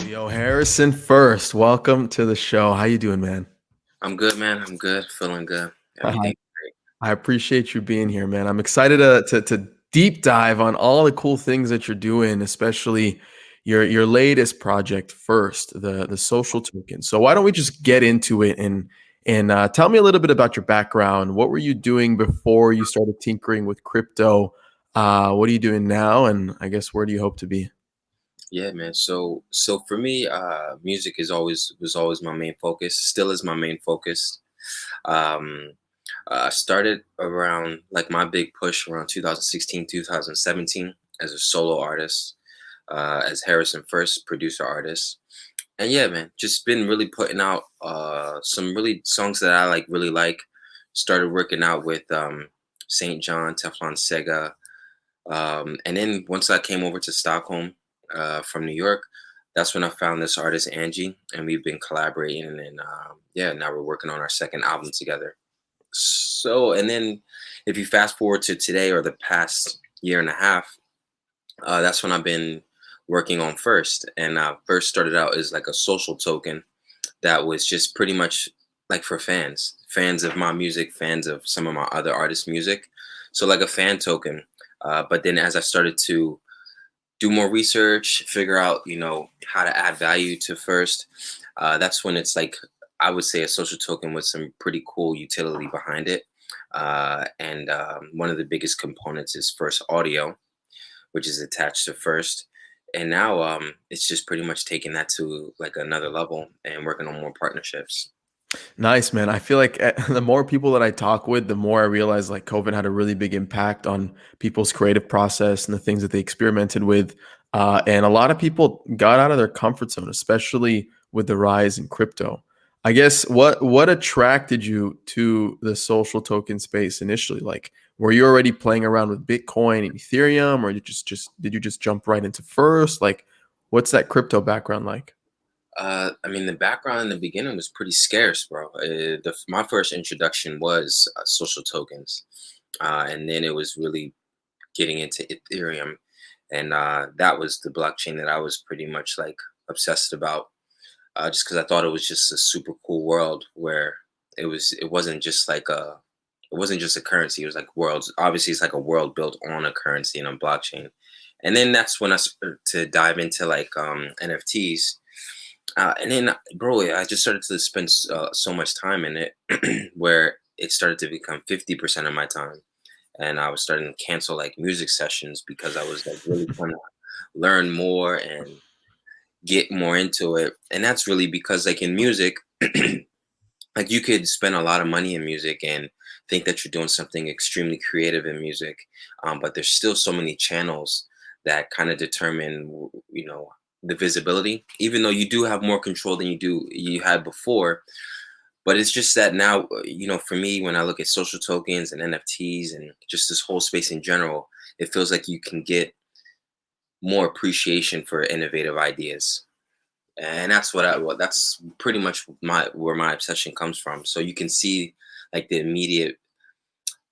Yo, Harrison First, welcome to the show. How you doing, man? I'm good, man. I'm good. Feeling good. I Everything great. I appreciate you being here, man. I'm excited to deep dive on all the cool things that you're doing, especially your latest project, First, the social token. So why don't we just get into it and tell me a little bit about your background. What were you doing before you started tinkering with crypto? What are you doing now? And I guess where do you hope to be? Yeah, man. So for me, music is always was always my main focus. Still is my main focus. Um, I started around like my big push around 2016, 2017 as a solo artist, as Harrison First producer artist. And yeah, man, just been really putting out some really songs that I really like. Started working out with Saint John, Teflon Sega. And then once I came over to Stockholm from New York, that's when I found this artist Ängie, and we've been collaborating. And yeah, now we're working on our second album together. So, and then if you fast forward to today or the past year and a half, that's when I've been working on First. And First started out as like a social token that was just pretty much like for fans of my music, fans of some of my other artists' music. So like a fan token. But then as I started to do more research, figure out, how to add value to First, that's when it's like, I would say a social token with some pretty cool utility behind it. And one of the biggest components is First Audio, which is attached to First. And now it's just pretty much taking that to like another level and working on more partnerships. Nice, man. I feel like the more people that I talk with, the more I realize like COVID had a really big impact on people's creative process and the things that they experimented with. And a lot of people got out of their comfort zone, especially with the rise in crypto. I guess what attracted you to the social token space initially? Like, were you already playing around with Bitcoin and Ethereum, or did you just jump right into First? Like, what's that crypto background like? I mean, the background in the beginning was pretty scarce, bro. My first introduction was social tokens, and then it was really getting into Ethereum, and that was the blockchain that I was pretty much like obsessed about, just because I thought it was just a super cool world where it wasn't just like it wasn't just a currency. It was like worlds. Obviously, it's like a world built on a currency and a blockchain. And then that's when I started to dive into like NFTs. And then, bro, I just started to spend so much time in it, where it started to become 50% of my time, and I was starting to cancel like music sessions because I was like really trying to learn more and get more into it. And that's really because like in music, like you could spend a lot of money in music and think that you're doing something extremely creative in music, but there's still so many channels that kind of determine the visibility, even though you do have more control than you had before. But it's just that now, for me, when I look at social tokens and NFTs and just this whole space in general, it feels like you can get more appreciation for innovative ideas. And that's pretty much my where my obsession comes from. So you can see like the immediate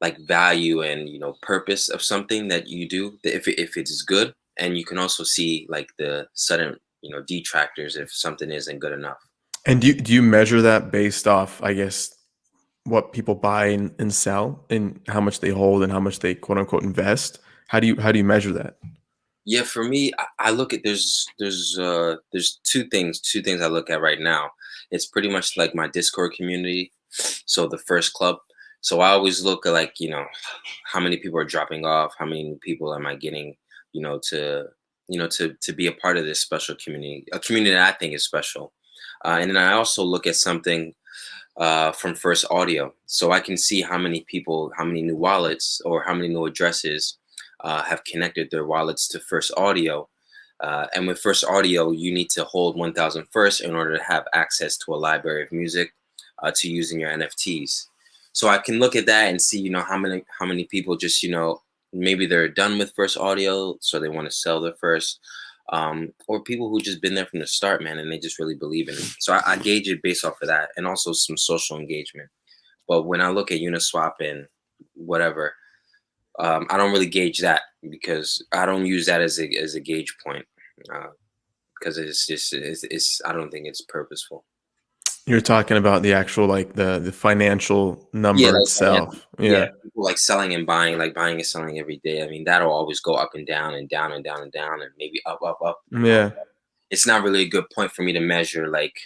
like value and purpose of something that you do, if it is good, and you can also see like the sudden detractors if something isn't good enough. And do you measure that based off, I guess, what people buy and sell and how much they hold and how much they quote unquote invest? How do you measure that? Yeah, for me, I look at there's two things I look at right now. It's pretty much like my Discord community, so the first club. So I always look at like how many people are dropping off, how many new people am I getting, to be a part of this special community, a community that I think is special. And then I also look at something from First Audio, so I can see how many people, how many new wallets, or how many new addresses have connected their wallets to First Audio. And with First Audio, you need to hold 1,000 first in order to have access to a library of music to use in your NFTs. So I can look at that and see, how many people just, maybe they're done with First Audio, so they want to sell their first, or people who just been there from the start, man, and they just really believe in it. So I gauge it based off of that, and also some social engagement. But when I look at Uniswap and whatever, I don't really gauge that because I don't use that as a gauge point. Because because it's I don't think it's purposeful. You're talking about the actual, like, the financial Yeah, number like itself. yeah, Yeah. people like selling and buying, like buying and selling every day. I mean, that'll always go up and down and down and down and down and maybe up, up, up. Yeah. It's not really a good point for me to measure like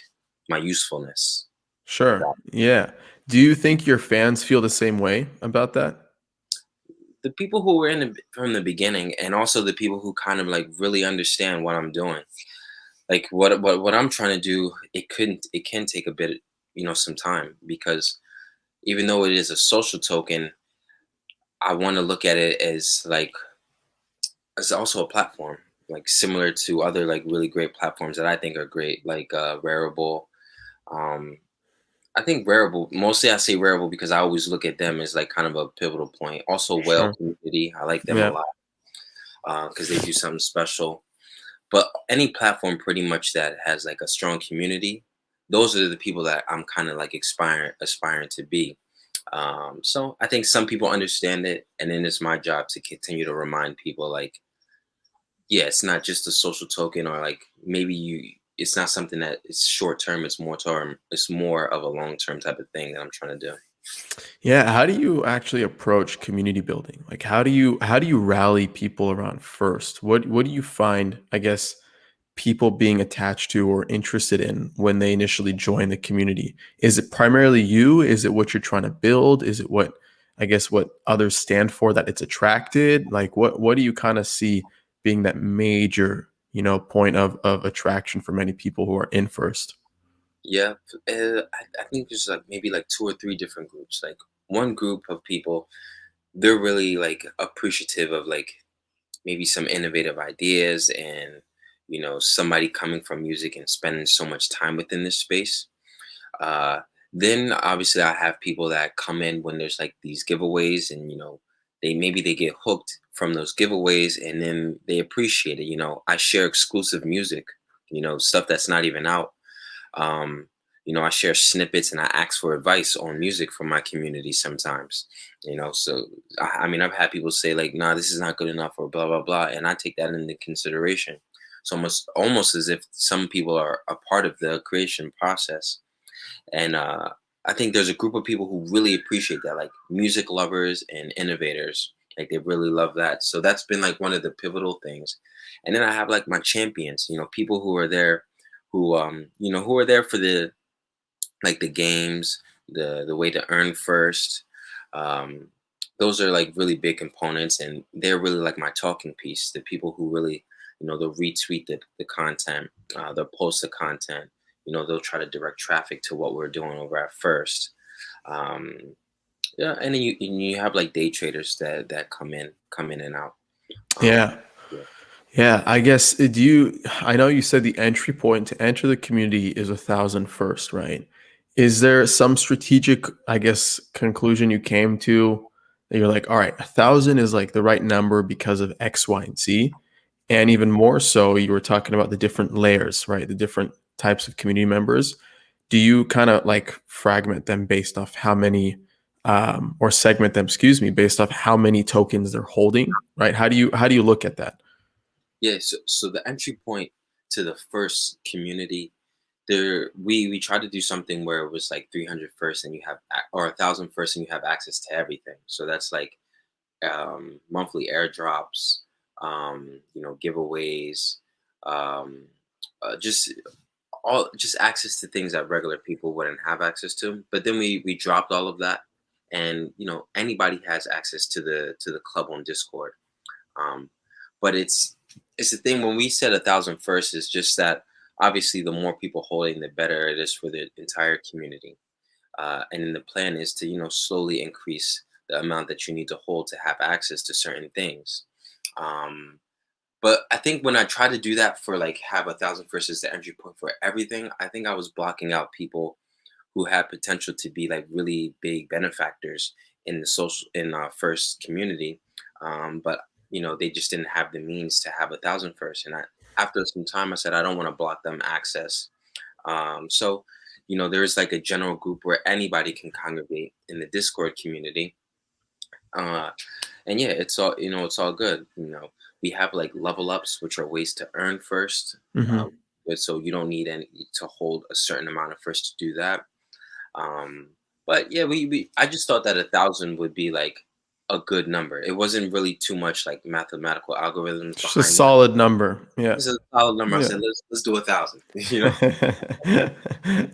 my usefulness of Sure. that. Yeah. Do you think your fans feel the same way about that? The people who were in from the beginning, and also the people who kind of like really understand what I'm doing, like what I'm trying to do, it can take a bit, some time because even though it is a social token, I want to look at it as like as also a platform, like similar to other like really great platforms that I think are great, like Rarible. Um, I think Rarible, mostly I say Rarible because I always look at them as like kind of a pivotal point. Also, Whale Sure. Community, I like them a Yeah. lot because they do something special. But any platform pretty much that has like a strong community, those are the people that I'm kind of like aspiring to be. So I think some people understand it, and then it's my job to continue to remind people like, yeah, it's not just a social token, or like maybe it's not something that is short term, it's more term, it's more of a long term type of thing that I'm trying to do. Yeah, how do you actually approach community building? Like, how do you rally people around first? What do you find, I guess, people being attached to or interested in when they initially join the community? Is it primarily you? Is it what you're trying to build? Is it what, I guess, what others stand for that it's attracted? Like, what do you kind of see being that major, point of attraction for many people who are in first? Yeah, I think there's like maybe like two or three different groups. Like one group of people, they're really like appreciative of like maybe some innovative ideas and somebody coming from music and spending so much time within this space. Uh, then obviously I have people that come in when there's like these giveaways, and they get hooked from those giveaways, and then they appreciate it. I share exclusive music, stuff that's not even out. um, I share snippets and I ask for advice on music from my community sometimes. So I mean, I've had people say like, "Nah, this is not good enough," or blah blah blah, and I take that into consideration. So almost as if some people are a part of the creation process. And I think there's a group of people who really appreciate that, like music lovers and innovators. Like they really love that. So that's been like one of the pivotal things. And then I have like my champions, people who are there, who are there for the like the games, the way to earn first. Um, those are like really big components, and they're really like my talking piece. The people who really, they'll retweet the content, they'll post the content. They'll try to direct traffic to what we're doing over at first. Um, yeah, and then you have like day traders that come in and out. Um, Yeah. yeah. Yeah, I guess I know you said the entry point to enter the community is 1,000 first, right? Is there some strategic, I guess, conclusion you came to that you're like, all right, 1,000 is like the right number because of X, Y, and Z? And even more so, you were talking about the different layers, right? The different types of community members. Do you kind of like fragment them based off how many, or segment them, excuse me, based off how many tokens they're holding, right? How do you look at that? Yeah, so the entry point to the first community, there we tried to do something where it was like 300 first and you have or 1,000 first and you have access to everything. So that's like monthly airdrops, giveaways, um, just just access to things that regular people wouldn't have access to. But then we dropped all of that, and anybody has access to the club on Discord. um, but it's the thing when we said 1,000 first is just that obviously the more people holding, the better it is for the entire community. And then the plan is to slowly increase the amount that you need to hold to have access to certain things. Um, but I think when I try to do that for like have 1,000 first as the entry point for everything, I think I was blocking out people who had potential to be like really big benefactors in the social in our first community. But they just didn't have the means to have 1,000 first. And after some time I said I don't want to block them access. So there's like a general group where anybody can congregate in the Discord community. uh, and yeah, it's all good. We have like level ups, which are ways to earn first. Mhm. but so you don't need any to hold a certain amount of first to do that. Um, but yeah, I just thought that 1,000 would be like a good number. It wasn't really too much like mathematical algorithms Just a behind it. solid number. Yeah. It's a solid number. I Yeah. said, let's do 1,000. You know.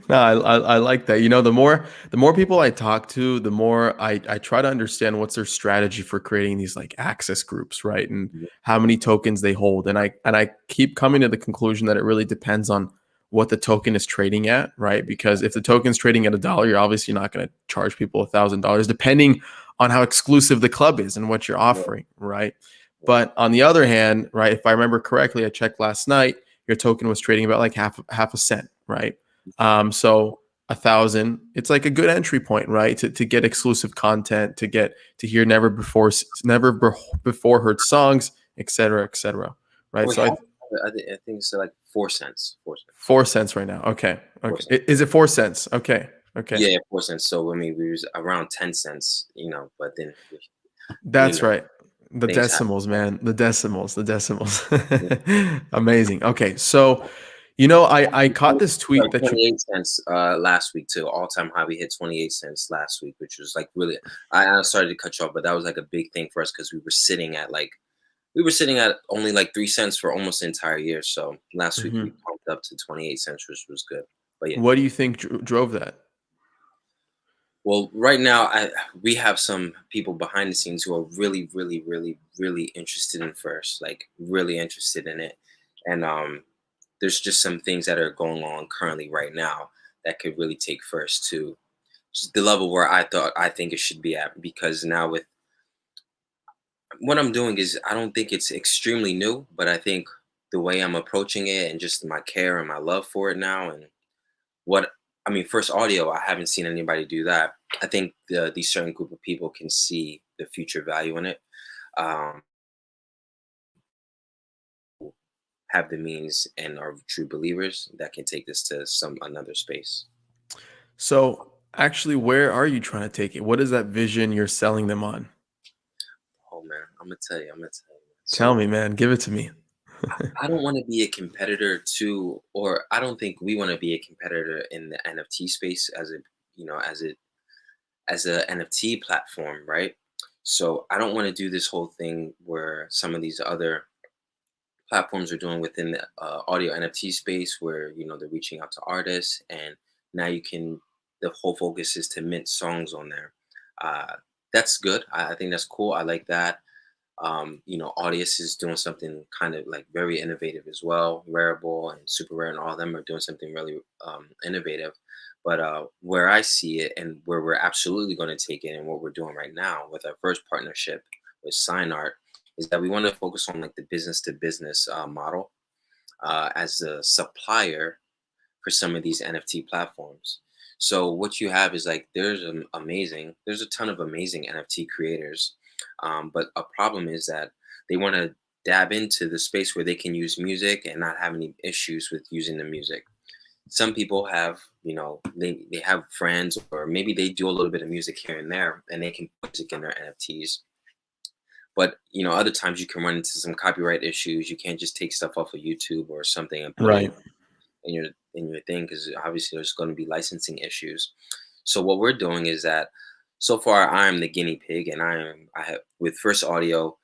No, I like that. You know, the more people I talk to, the more I try to understand what's their strategy for creating these like access groups, right? And Yeah, how many tokens they hold. And I keep coming to the conclusion that it really depends on what the token is trading at, right? Because if the token's trading at $1, you're obviously not going to charge people $1,000, depending on how exclusive the club is and what you're yeah, offering, right? yeah. But on the other hand, right, if I remember correctly, I checked last night, your token was trading about like half a cent, right? So 1,000, it's like a good entry point, right? To get exclusive content, to hear never before heard songs, et cetera, right? We So have, I think it's like 4 cents. 4 cents. 4 cents right now. Okay, Four okay. cents. Is it 4 cents? Okay, okay. Yeah, 4 cents. So I mean, we was around 10 cents, but then you That's know right. The things happen. decimals, man. The decimals. Yeah. Amazing. Okay, so I caught this tweet Sorry, that you. 28 cents last week too. All time high. We hit 28 cents last week, which was like really. I started to cut you off, but that was like a big thing for us because we were sitting at only like 3 cents for almost the entire year. So last week we Mhm. pumped up to 28 cents, which was good. But yeah. What do you think drove that? Well, right now, we have some people behind the scenes who are really, really, really, really interested in first, like really interested in it, and there's just some things that are going on currently right now that could really take first to just the level where I think it should be at. Because now with what I'm doing is I don't think it's extremely new, but I think the way I'm approaching it and just my care and my love for it now and what I mean, first audio, I haven't seen anybody do that. I think these certain group of people can see the future value in it, um, have the means, and are true believers that can take this to some another space. So, actually, where are you trying to take it? What is that vision you're selling them on? Oh man, I'm gonna tell you, I'm gonna tell you. Tell So me, man. Give it to me. I don't want to be a competitor to, or I don't think we want to be a competitor in the NFT space as a, as a NFT platform, right? So I don't want to do this whole thing where some of these other platforms are doing within the audio NFT space, where they're reaching out to artists, and now you can. The whole focus is to mint songs on there. Uh, that's good. I think that's cool. I like that. Audius is doing something kind of like very innovative as well. Wearable and Super Rare and all of them are doing something really innovative. But where I see it and where we're absolutely going to take it and what we're doing right now with our first partnership with Sign Art is that we want to focus on like the business to business model as a supplier for some of these NFT platforms. So what you have is like there's a ton of amazing NFT creators, but a problem is that they want to dab into the space where they can use music and not have any issues with using the music. Some people have, they have friends, or maybe they do a little bit of music here and there, and they can put music in their NFTs. But other times you can run into some copyright issues. You can't just take stuff off of YouTube or something and put it Right. in your thing, because obviously there's going to be licensing issues. So what we're doing is that so far I'm the guinea pig, and I have with First Audio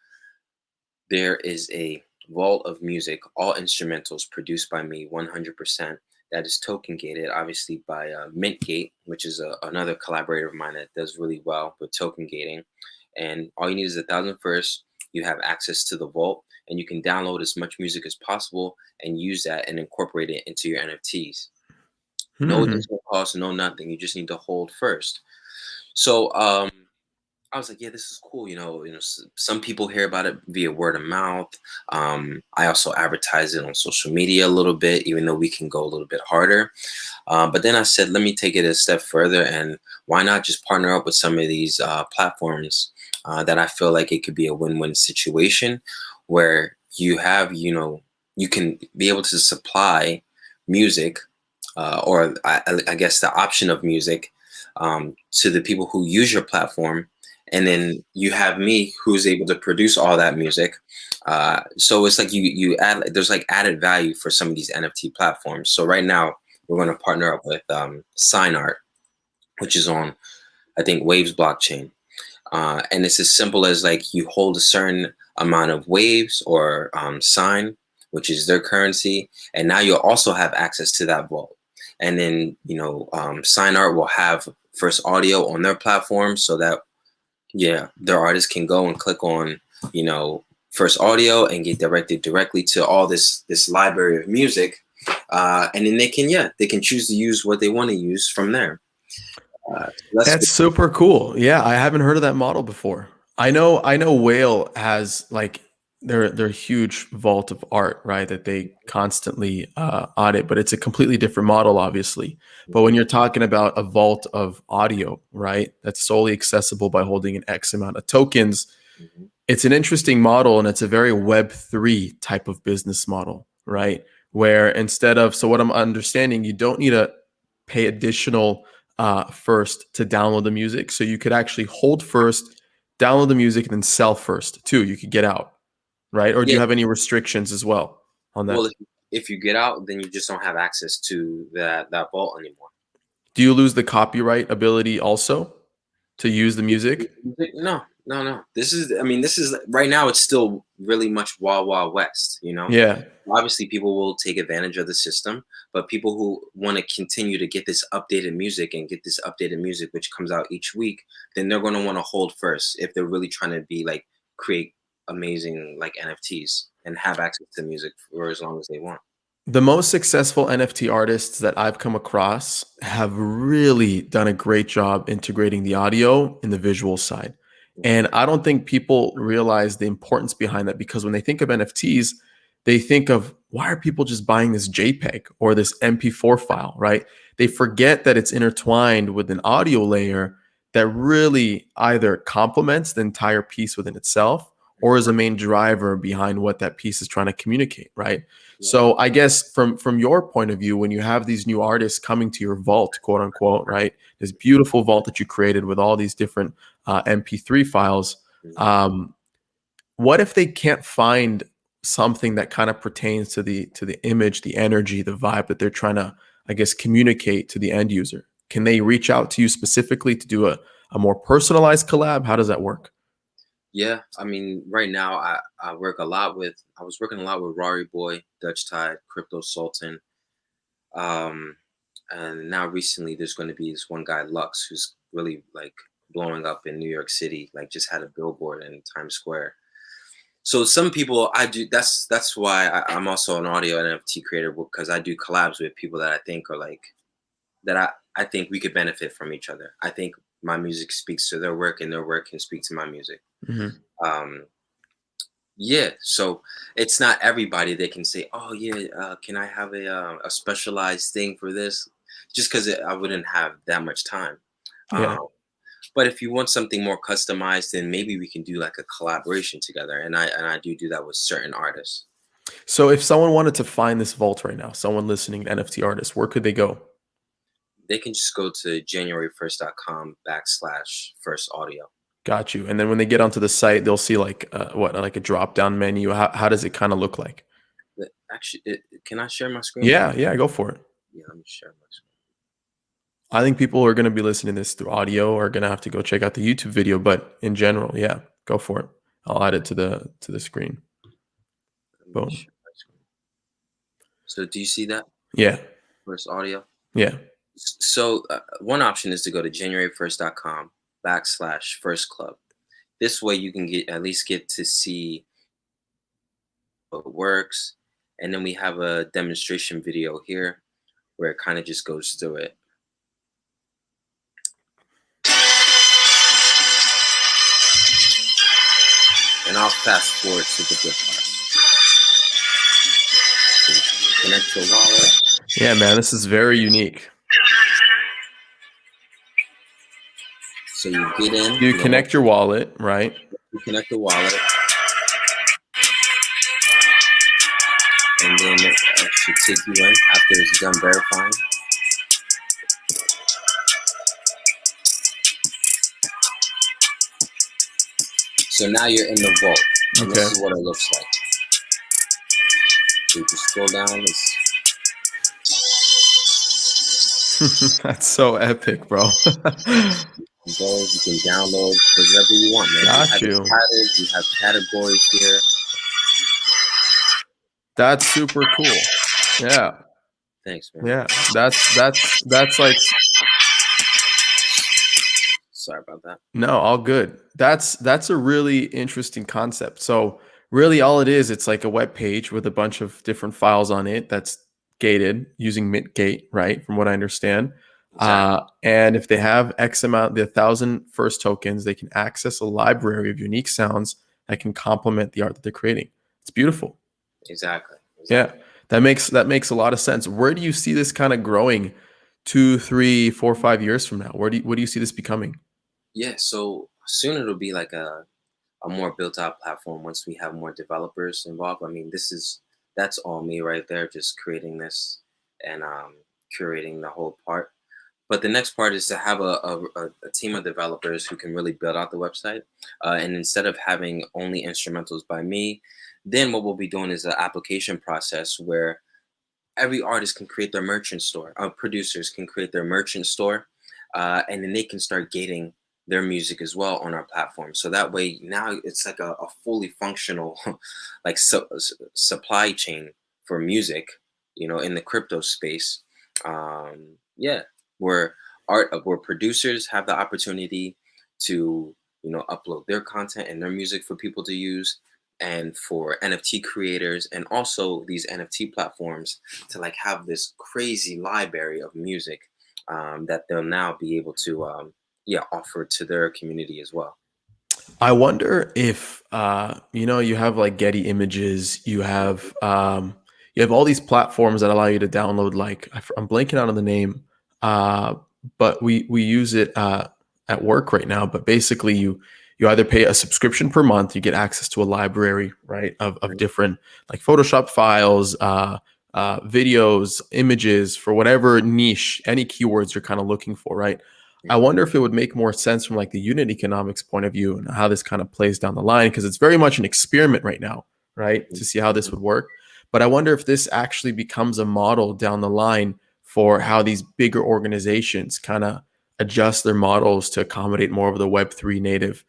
there is a vault of music, all instrumentals produced by me 100%, that is token gated, obviously by Mintgate, which is another collaborator of mine that does really well with token gating. And all you need is 1,000 first. You have access to the vault, and you can download as much music as possible and use that and incorporate it into your NFTs. No Hmm. additional cost, no nothing. You just need to hold first. So I was like, yeah, this is cool. Some people hear about it via word of mouth. I also advertise it on social media a little bit, even though we can go a little bit harder. But then I said, let me take it a step further, and why not just partner up with some of these platforms that I feel like it could be a win-win situation, where you can be able to supply music, or I guess the option of music to the people who use your platform, and then you have me who's able to produce all that music. So it's like you add, there's like added value for some of these NFT platforms. So right now we're going to partner up with Sign Art, which is on, I think, Waves blockchain. And it's as simple as like you hold a certain amount of waves or sign, which is their currency, and now you'll also have access to that vault. And then Sign Art will have First Audio on their platform, so that their artists can go and click on First Audio and get directed directly to all this library of music, and then they can choose to use what they want to use from there. That's super cool. Yeah, I haven't heard of that model before. I know Whale has like their huge vault of art, right? That they constantly audit, but it's a completely different model, obviously. But when you're talking about a vault of audio, right, that's solely accessible by holding an X amount of tokens, it's an interesting model, and it's a very Web3 type of business model, right? Where instead of, so what I'm understanding, you don't need to pay additional first to download the music. So you could actually hold first, download the music, and then sell first too. You could get out, right? Or do Yeah. you have any restrictions as well on that? Well, if you get out, then you just don't have access to that vault anymore. Do you lose the copyright ability also to use the music? No. This is right now, it's still really much Wild Wild West, Yeah. Obviously, people will take advantage of the system, but people who want to continue to get this updated music which comes out each week, then they're going to want to hold first if they're really trying to be like create amazing like NFTs and have access to music for as long as they want. The most successful NFT artists that I've come across have really done a great job integrating the audio and the visual side. And I don't think people realize the importance behind that, because when they think of NFTs, they think of, why are people just buying this JPEG or this MP4 file, right? They forget that it's intertwined with an audio layer that really either complements the entire piece within itself or is a main driver behind what that piece is trying to communicate, right? So I guess from your point of view, when you have these new artists coming to your vault, quote unquote, right, this beautiful vault that you created with all these different MP3 files, what if they can't find something that kind of pertains to the image, the energy, the vibe that they're trying to, I guess, communicate to the end user? Can they reach out to you specifically to do a more personalized collab? How does that work? Yeah, I mean, right now I was working a lot with Rari Boy, Dutch Tide, Crypto Sultan, and now recently there's going to be this one guy Lux who's really like blowing up in New York City, like just had a billboard in Times Square. So some people I do that's why I'm also an audio NFT creator, because I do collabs with people that I think are like that I think we could benefit from each other. I think my music speaks to their work and their work can speak to my music. So it's not everybody that can say, oh yeah, can I have a specialized thing for this, just because I wouldn't have that much time. Yeah. But if you want something more customized, then maybe we can do like a collaboration together, and I do that with certain artists. So if someone wanted to find this vault right now, someone listening, NFT artists, where could they go? They can just go to JNRYFirst.com/first audio. Got you. And then when they get onto the site, they'll see like like a drop down menu. How does it kind of look like? Actually, can I share my screen? Yeah, go for it. Yeah, let me share my screen. I think people who are going to be listening to this through audio are going to have to go check out the YouTube video, but in general, yeah, go for it. I'll add it to the screen. Boom. So do you see that? Yeah. First audio? Yeah. So one option is to go to JNRYFirst.com/first club. This way you can at least get to see what works. And then we have a demonstration video here where it kind of just goes through it. And I'll fast forward to the good part. So connect your wallet. Yeah, man, this is very unique. So you get in. You connect your wallet, right? You connect the wallet. And then it should take you in after it's done verifying. So now you're in the vault, and Okay. this is what it looks like. So you can scroll down. It's That's so epic, bro. go. You can download whatever you want, man. You Got have it you. padded. You have categories here. That's super cool. Yeah. Thanks, man. Yeah. That's like Sorry about that. no, all good. That's a really interesting concept. So really all it is, it's like a web page with a bunch of different files on it that's gated using Mint Gate, right? From what I understand. Exactly. And if they have X amount, the 1,000 first tokens, they can access a library of unique sounds that can complement the art that they're creating. It's beautiful. Exactly. Yeah, Exactly. that makes a lot of sense. Where do you see this kind of growing 2, 3, 4, 5 years from now? What do you see this becoming? Yeah. So soon it'll be like a more built out platform once we have more developers involved. I mean, that's all me right there, just creating this and curating the whole part. But the next part is to have a team of developers who can really build out the website. And instead of having only instrumentals by me, then what we'll be doing is an application process where every artist can create their merchant store. Producers can create their merchant store, and then they can start gating their music as well on our platform. So that way, now it's like a fully functional, like supply chain for music. In the crypto space. Yeah, where where producers have the opportunity to upload their content and their music for people to use, and for NFT creators and also these NFT platforms to like have this crazy library of music that they'll now be able to offer to their community as well. I wonder if you have like Getty Images, you have all these platforms that allow you to download like I'm blanking out on the name, uh, but we use it at work right now. But basically, you either pay a subscription per month, you get access to a library, right, of Mhm. different like Photoshop files, videos, images for whatever niche, any keywords you're kind of looking for, right? I Mhm. wonder if it would make more sense from like the unit economics point of view and how this kind of plays down the line because it's very much an experiment right now, right? To see how this Mhm. would work. But I wonder if this actually becomes a model down the line for how these bigger organizations kind of adjust their models to accommodate more of the Web3 native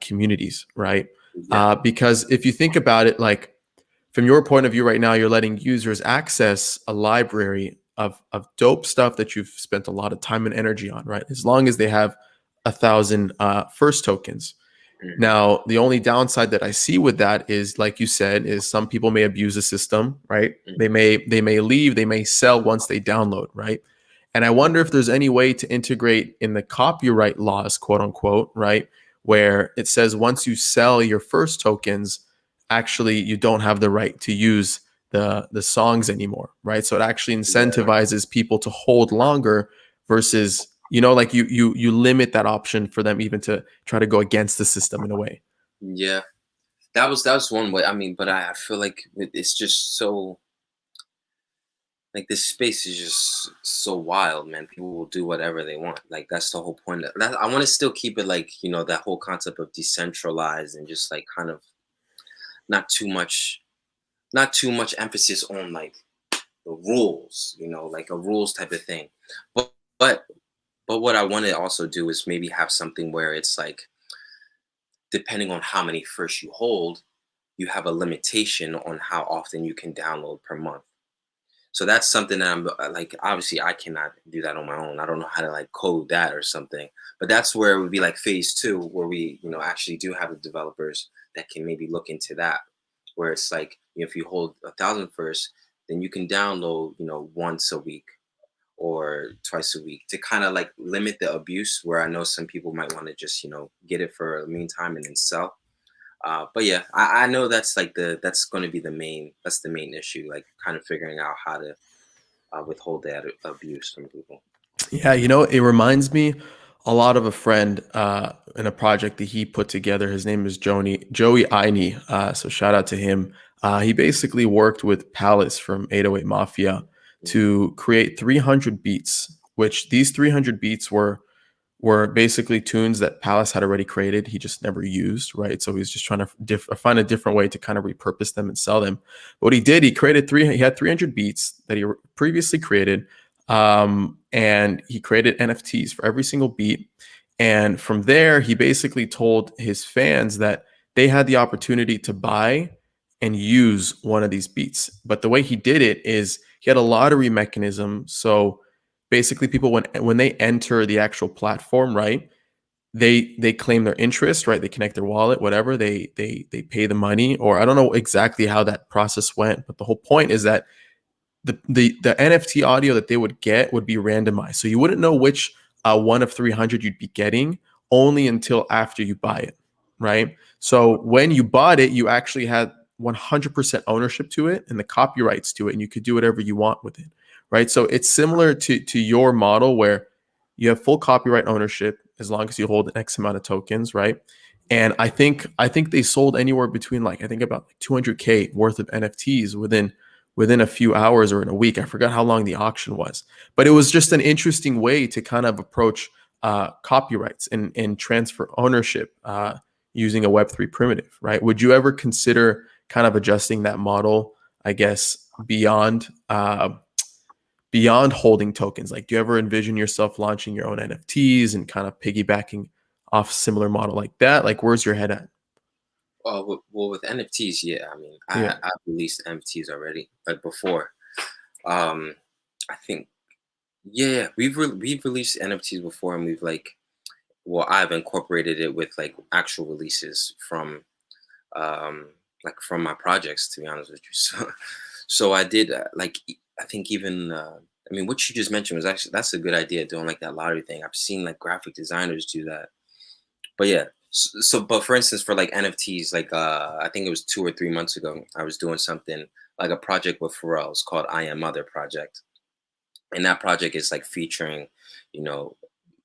communities, right? Yeah. Because if you think about it, like from your point of view right now, you're letting users access a library of dope stuff that you've spent a lot of time and energy on, right? As long as they have 1,000 first tokens. Mhm. Now, the only downside that I see with that is, like you said, is some people may abuse the system, right? They Mhm. may they may leave, they may sell once they download, right? And I wonder if there's any way to integrate in the copyright laws, quote unquote, right, where it says once you sell your first tokens, actually you don't have the right to use the songs anymore, right? So it actually Yeah. incentivizes people to hold longer versus like you limit that option for them even to try to go against the system in a way. Yeah. That was one way. I mean, but I feel like it's just so like this space is just so wild, man. People will do whatever they want. Like that's the whole point. I want to still keep it like that whole concept of decentralized and just like kind of not too much, not too much emphasis on like the rules. Like a rules type of thing. But but but what I want to also do is maybe have something where it's like depending on how many first you hold, you have a limitation on how often you can download per month. So that's something that I'm like, obviously, I cannot do that on my own. I don't know how to like code that or something. But that's where it would be like phase two, where we, actually do have the developers that can maybe look into that, where it's like, if you hold 1,000 first, then you can download, once a week or twice a week to kind of like limit the abuse. Where I know some people might want to just, get it for a meantime and then sell. But yeah, I know that's like that's going to be the main issue, like kind of figuring out how to withhold that abuse from people. Yeah, it reminds me a lot of a friend in a project that he put together. His name is Joey Ängie. So shout out to him. He basically worked with Palace from 808 Mafia Mhm. to create 300 beats, which these 300 beats were were basically tunes that Palace had already created. He just never used, right? So he was just trying to find a different way to kind of repurpose them and sell them. But what he did, he had 300 beats that he previously created, and he created NFTs for every single beat. And from there, he basically told his fans that they had the opportunity to buy and use one of these beats. But the way he did it is he had a lottery mechanism. So basically, people when they enter the actual platform, right, they claim their interest, right? They connect their wallet, whatever. They pay the money, or I don't know exactly how that process went, but the whole point is that the NFT audio that they would get would be randomized. So you wouldn't know which one of 300 you'd be getting only until after you buy it, right? So when you bought it, you actually had 100% ownership to it and the copyrights to it, and you could do whatever you want with it, right? So it's similar to your model where you have full copyright ownership as long as you hold an X amount of tokens, right? And I think they sold anywhere between I think about 200K worth of NFTs within a few hours or in a week. I forgot how long the auction was, but it was just an interesting way to kind of approach copyrights and transfer ownership using a Web3 primitive, right? Would you ever consider kind of adjusting that model, I guess, beyond holding tokens? Like, do you ever envision yourself launching your own NFTs and kind of piggybacking off a similar model like that? Like, where's your head at? With NFTs, yeah. I mean, Yeah. I've released NFTs already, like before. Um, I think, yeah, we've released NFTs before, and I've incorporated it with like actual releases from my projects. To be honest with you, so I did I think even I mean, what you just mentioned was actually that's a good idea, doing like that lottery thing. I've seen like graphic designers do that. But yeah, but for instance, for like NFTs, I think it was 2 or 3 months ago, I was doing something like a project with Pharrell. It's called I Am Mother Project, and that project is like featuring, you know,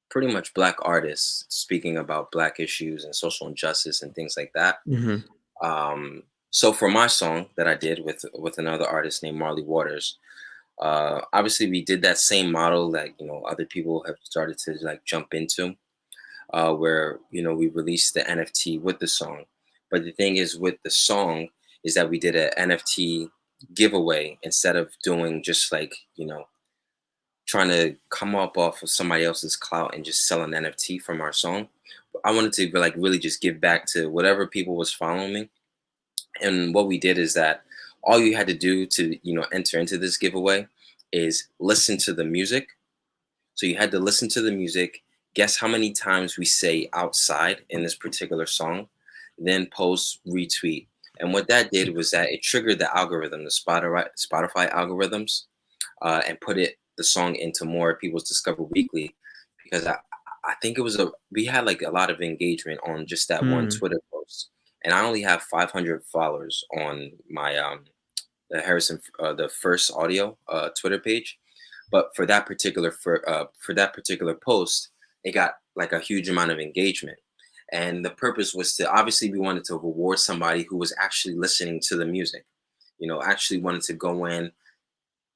pretty much Black artists speaking about Black issues and social injustice and things like that. Hmm. So for my song that I did with another artist named Marley Waters, obviously we did that same model that other people have started to like jump into, where we released the NFT with the song. But the thing is with the song is that we did an NFT giveaway instead of doing just like trying to come up off of somebody else's clout and just sell an NFT from our song. I wanted to like really just give back to whatever people was following me. And what we did is that all you had to do to enter into this giveaway is listen to the music. So you had to listen to the music, guess how many times we say outside in this particular song, then post, retweet. And what that did was that it triggered the algorithm, the Spotify algorithms, and put the song into more people's Discover Weekly, because I think we had like a lot of engagement on just that one Twitter post, and I only have 500 followers on my the First Audio Twitter page, but for that particular post, it got like a huge amount of engagement. And the purpose was to, obviously we wanted to reward somebody who was actually listening to the music, actually wanted to go in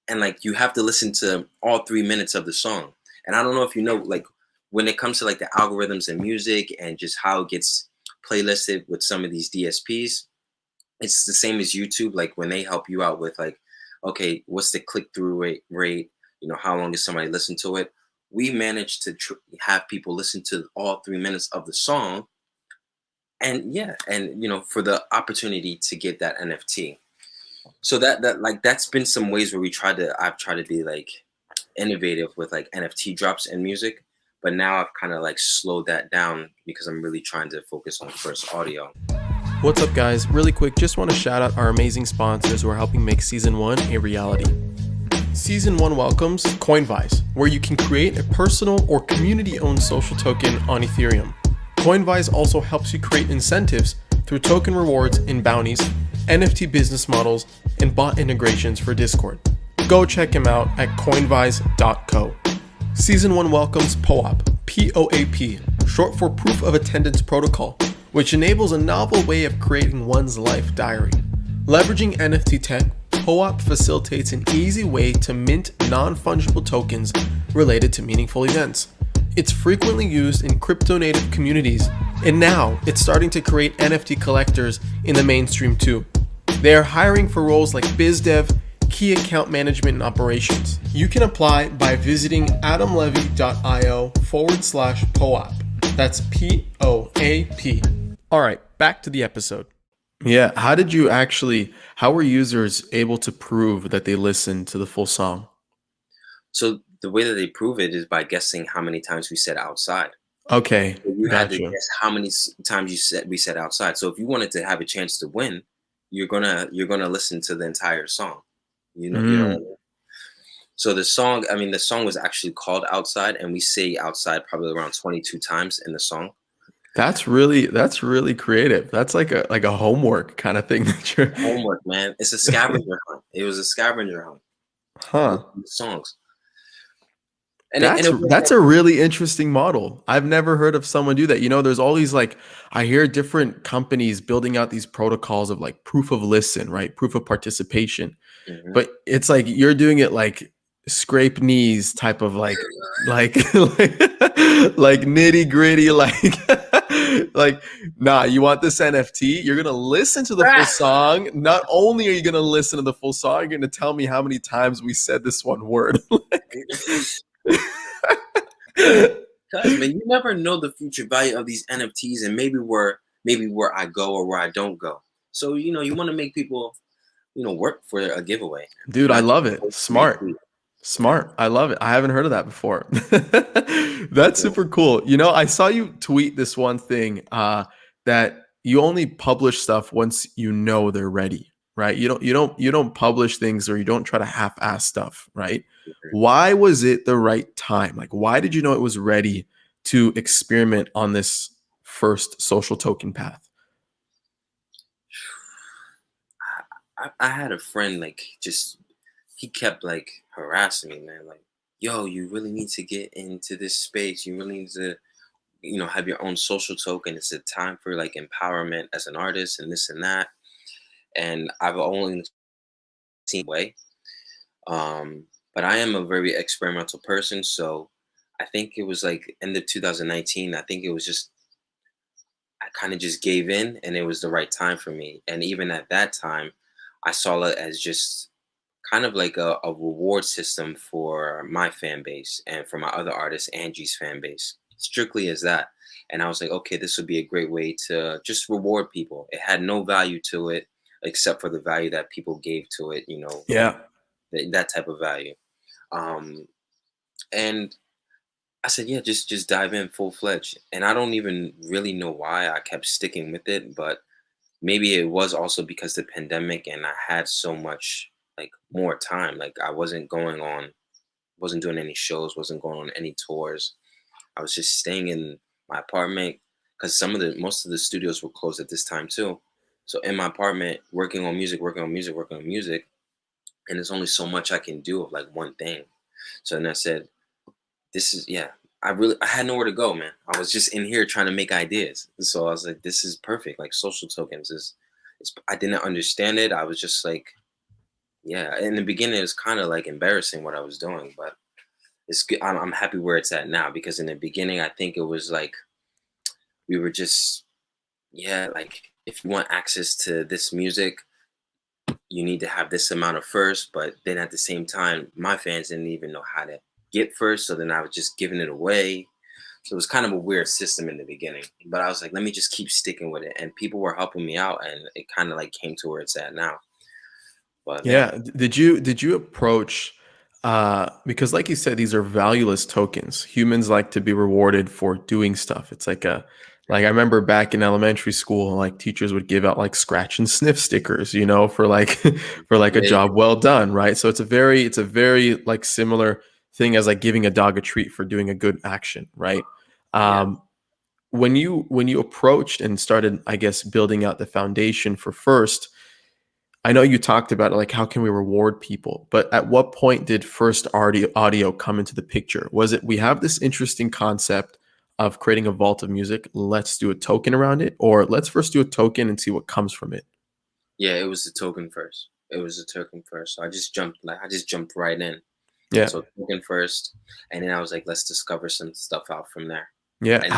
and like, you have to listen to all 3 minutes of the song. And I don't know if like when it comes to like the algorithms and music and just how it gets playlisted with some of these DSPs, it's the same as YouTube. Like when they help you out with like, okay, what's the click-through rate? How long does somebody listen to it? We managed to have people listen to all 3 minutes of the song, and for the opportunity to get that NFT. So that's been some ways where I've tried to be like innovative with like NFT drops and music, but now I've kind of like slowed that down because I'm really trying to focus on First Audio. What's up, guys? Really quick, just want to shout out our amazing sponsors who are helping make Season 1 a reality. Season 1 welcomes Coinvise, where you can create a personal or community-owned social token on Ethereum. Coinvise also helps you create incentives through token rewards and bounties, NFT business models, and bot integrations for Discord. Go check him out at coinvise.co. Season 1 welcomes POAP, P-O-A-P, short for Proof of Attendance Protocol, which enables a novel way of creating one's life diary. Leveraging NFT tech, POAP facilitates an easy way to mint non-fungible tokens related to meaningful events. It's frequently used in crypto native communities, and now it's starting to create NFT collectors in the mainstream too. They are hiring for roles like biz dev, key account management, and operations. You can apply by visiting adamlevy.io/POAP. That's POAP. All right, back to the episode. Yeah, how were users able to prove that they listened to the full song? So the way that they prove it is by guessing how many times we said outside. Okay, So you had to gotcha. guess how many times we said outside. So if you wanted to have a chance to win, you're gonna listen to the entire song. You know what I Mm, mean? So the song was actually called Outside, and we say outside probably around 22 times in the song. that's really creative. That's like a homework kind of thing that you're. Homework, man. It's a scavenger hunt. It was a scavenger hunt with Huh. the songs. And it was That's a really interesting model. I've never heard of someone do that. There's all these like I hear different companies building out these protocols of like proof of listen, right? Proof of participation. Mhm. But it's like you're doing it like scrape knees type of like like nitty gritty like nah, you want this NFT, you're gonna listen to the full song. Not only are you gonna listen to the full song, you're gonna tell me how many times we said this one word. Cause man, you never know the future value of these NFTs, and maybe where I go or where I don't go. So you want to make people work for a giveaway, Dude, I not love it. just Smart. retweet. Smart. I love it. I haven't heard of that before. That's Yeah. super cool. I saw you tweet this one thing that you only publish stuff once you know they're ready, right? You don't publish things, or you don't try to half-ass stuff, right? Why was it the right time? Like, why did you know it was ready to experiment on this first social token path? I had a friend like just he kept like harassing me, man. Like, yo, you really need to get into this space. You really need to have your own social token. It's a time for like empowerment as an artist and this and that. And I've only seen way. Um, but I am a very experimental person, so I think it was like end of 2019. I think it was just I kind of just gave in, and it was the right time for me. And even at that time, I saw it as just kind of like a reward system for my fan base and for my other artist Angie's fan base, strictly as that. And I was like, okay, this would be a great way to just reward people. It had no value to it except for the value that people gave to it, Yeah. that type of value. Um, and I said, yeah, just dive in full fledged. And I don't even really know why I kept sticking with it, but maybe it was also because the pandemic and I had so much like more time. Like I wasn't doing any shows, wasn't going on any tours. I was just staying in my apartment because most of the studios were closed at this time too. So in my apartment, working on music, working on music, working on music, and there's only so much I can do of like one thing. So then I said, this is yeah. I had nowhere to go, man. I was just in here trying to make ideas. So I was like, this is perfect. Like social tokens I didn't understand it. I was just like, yeah. In the beginning, it was kind of like embarrassing what I was doing, but it's good. I'm happy where it's at now because in the beginning, I think it was like we were just, yeah, like if you want access to this music, you need to have this amount of first. But then at the same time, my fans didn't even know how to get first. So then I was just giving it away. So it was kind of a weird system in the beginning. But I was like, let me just keep sticking with it. And people were helping me out. And it kind of like came to where it's at now. But yeah. Yeah. Did you approach because like you said, these are valueless tokens. Humans like to be rewarded for doing stuff. It's like I remember back in elementary school, like teachers would give out like scratch and sniff stickers, for like for like a Yeah. job well done, right? So it's a very like similar thing as like giving a dog a treat for doing a good action, right? Yeah. Um, when you approached and started, I guess, building out the foundation for First, I know you talked about it, like how can we reward people, but at what point did First audio come into the picture? Was it we have this interesting concept of creating a vault of music, let's do a token around it, or let's first do a token and see what comes from it? Yeah. It was the token first. It was the token first. So I just jumped right in. Yeah. So token first, and then I was like, let's discover some stuff out from there. Yeah. And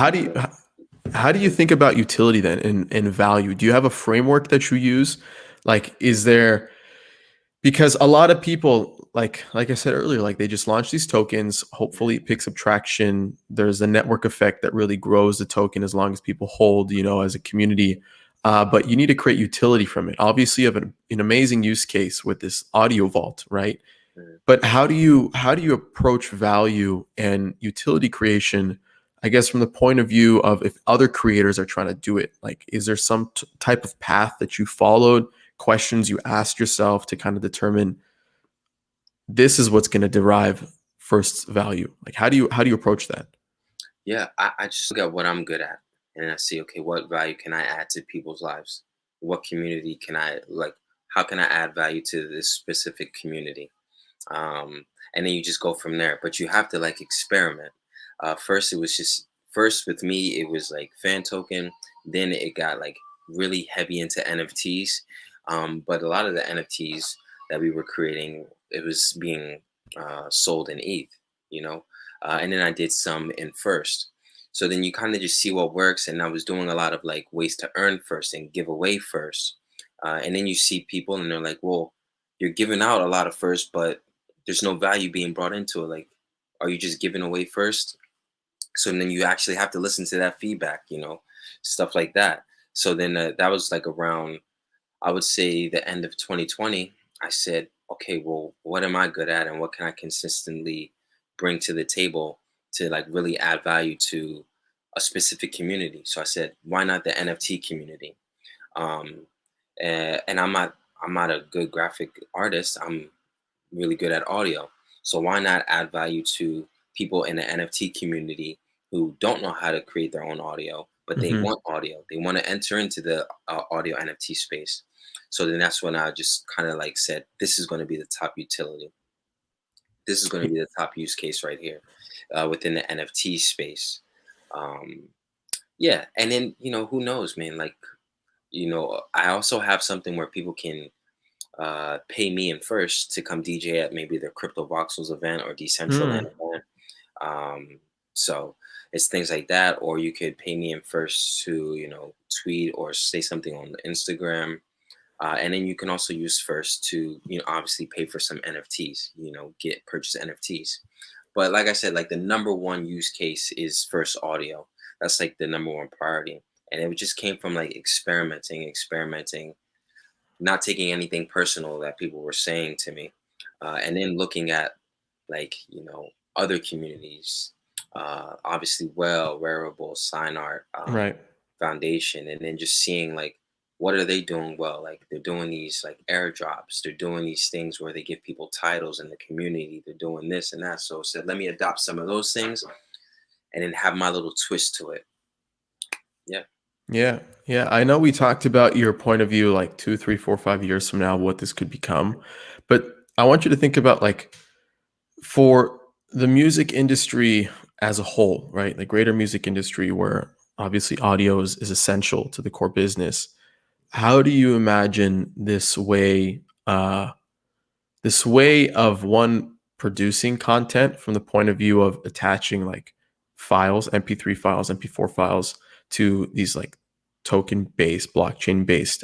How do you think about utility then and value? Do you have a framework that you use? Like, is there, because a lot of people, like I said earlier, like they just launch these tokens, hopefully it picks up traction. There's a network effect that really grows the token as long as people hold, as a community. But you need to create utility from it. Obviously, you have an amazing use case with this audio vault, right? Mhm. But how do you approach value and utility creation? I guess from the point of view of if other creators are trying to do it, like is there some type of path that you followed, questions you asked yourself to kind of determine this is what's going to derive first value? Like how do you approach that? Yeah, I just look at what I'm good at, and I see, okay, what value can I add to people's lives? What community can I like? How can I add value to this specific community? And then you just go from there. But you have to like experiment. First, it was just first with me, it was like fan token. Then it got like really heavy into NFTs. But a lot of the NFTs that we were creating, it was being sold in ETH, you know. And then I did some in first. So then you kind of just see what works. And I was doing a lot of like ways to earn first and give away first. And then you see people and they're like, well, you're giving out a lot of first, but there's no value being brought into it. Like, are you just giving away first? So then you actually have to listen to that feedback, stuff like that. So then that was like around, I would say, the end of 2020. I said, okay, well, what am I good at, and what can I consistently bring to the table to like really add value to a specific community? So I said, why not the NFT community? Um, and I'm not a good graphic artist. I'm really good at audio. So why not add value to people in the NFT community who don't know how to create their own audio, but they Hmm. want audio. They want to enter into the audio NFT space. So then that's when I just kind of like said, this is going to be the top utility. This is going to be the top use case right here within the NFT space. Um, yeah, and then who knows, man? Like I also have something where people can pay me in first to come DJ at maybe the Crypto Voxels event or Decentraland event. Um, so it's things like that, or you could pay me in first to tweet or say something on Instagram, and then you can also use first to obviously pay for some NFTs, get purchase NFTs. But like I said, like the number one use case is first audio. That's like the number one priority, and it just came from like experimenting, not taking anything personal that people were saying to me, and then looking at like other communities, obviously wearable sign art, Right. foundation, and then just seeing like what are they doing well. Like they're doing these like airdrops, they're doing these things where they give people titles in the community, they're doing this and that. So I said, let me adopt some of those things and then have my little twist to it. Yeah. Yeah. Yeah. I know we talked about your point of view like 2, 3, 4, 5 years from now, what this could become. But I want you to think about like for the music industry as a whole, right? The greater music industry where obviously audio is essential to the core business. How do you imagine this way of one producing content from the point of view of attaching like files, MP3 files, MP4 files to these like token based, blockchain based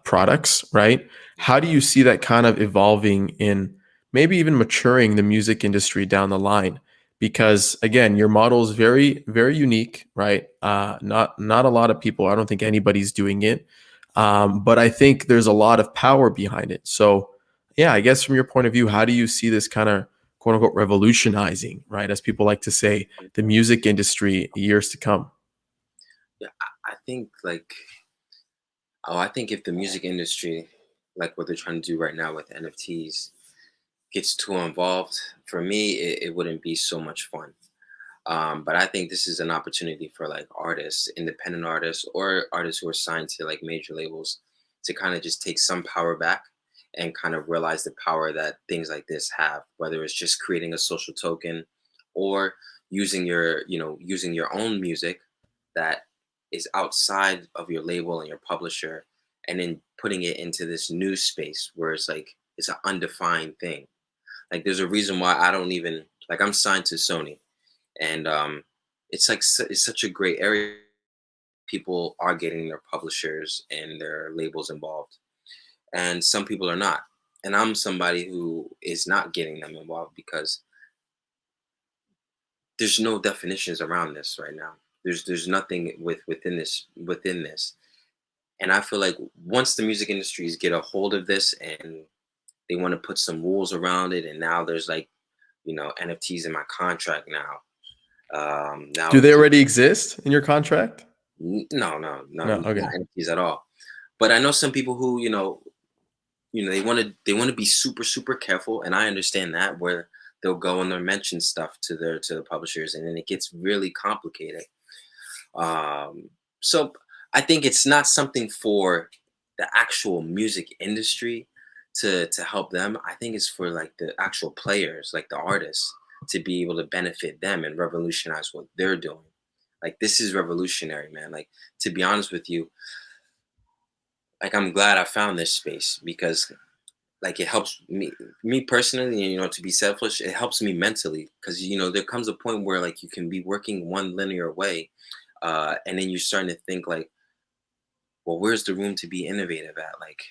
products, right? How do you see that kind of evolving in maybe even maturing the music industry down the line? Because again, your model is very, very unique, right? Not a lot of people. I don't think anybody's doing it, but I think there's a lot of power behind it. So yeah, I guess from your point of view, how do you see this kind of quote unquote revolutionizing, right? As people like to say, the music industry years to come. Yeah, I think like, oh, I think if the music industry, like what they're trying to do right now with NFTs, gets too involved, for me, it wouldn't be so much fun. But I think this is an opportunity for like artists, independent artists, or artists who are signed to like major labels to kind of just take some power back and kind of realize the power that things like this have, whether it's just creating a social token or using your own music that is outside of your label and your publisher, and then putting it into this new space where it's like it's an undefined thing. Like there's a reason why I don't even like I'm signed to Sony, and it's like it's such a great area. People are getting their publishers and their labels involved, and some people are not. And I'm somebody who is not getting them involved because there's no definitions around this right now. There's nothing within this. And I feel like once the music industries get a hold of this and they want to put some rules around it, and now there's like, NFTs in my contract now. Do Now they already exist in your contract? no, no, no, No. not Okay. NFTs at all. But I know some people who, they want to be super super careful, and I understand that, where they'll go and they'll mention stuff to the publishers, and then it gets really complicated. So I think it's not something for the actual music industry to help them. I think it's for like the actual players, like the artists, to be able to benefit them and revolutionize what they're doing. Like this is revolutionary, man. Like to be honest with you, like I'm glad I found this space because like it helps me personally, and to be selfish, it helps me mentally because there comes a point where like you can be working one linear way, and then you're starting to think like, well, where's the room to be innovative at? Like,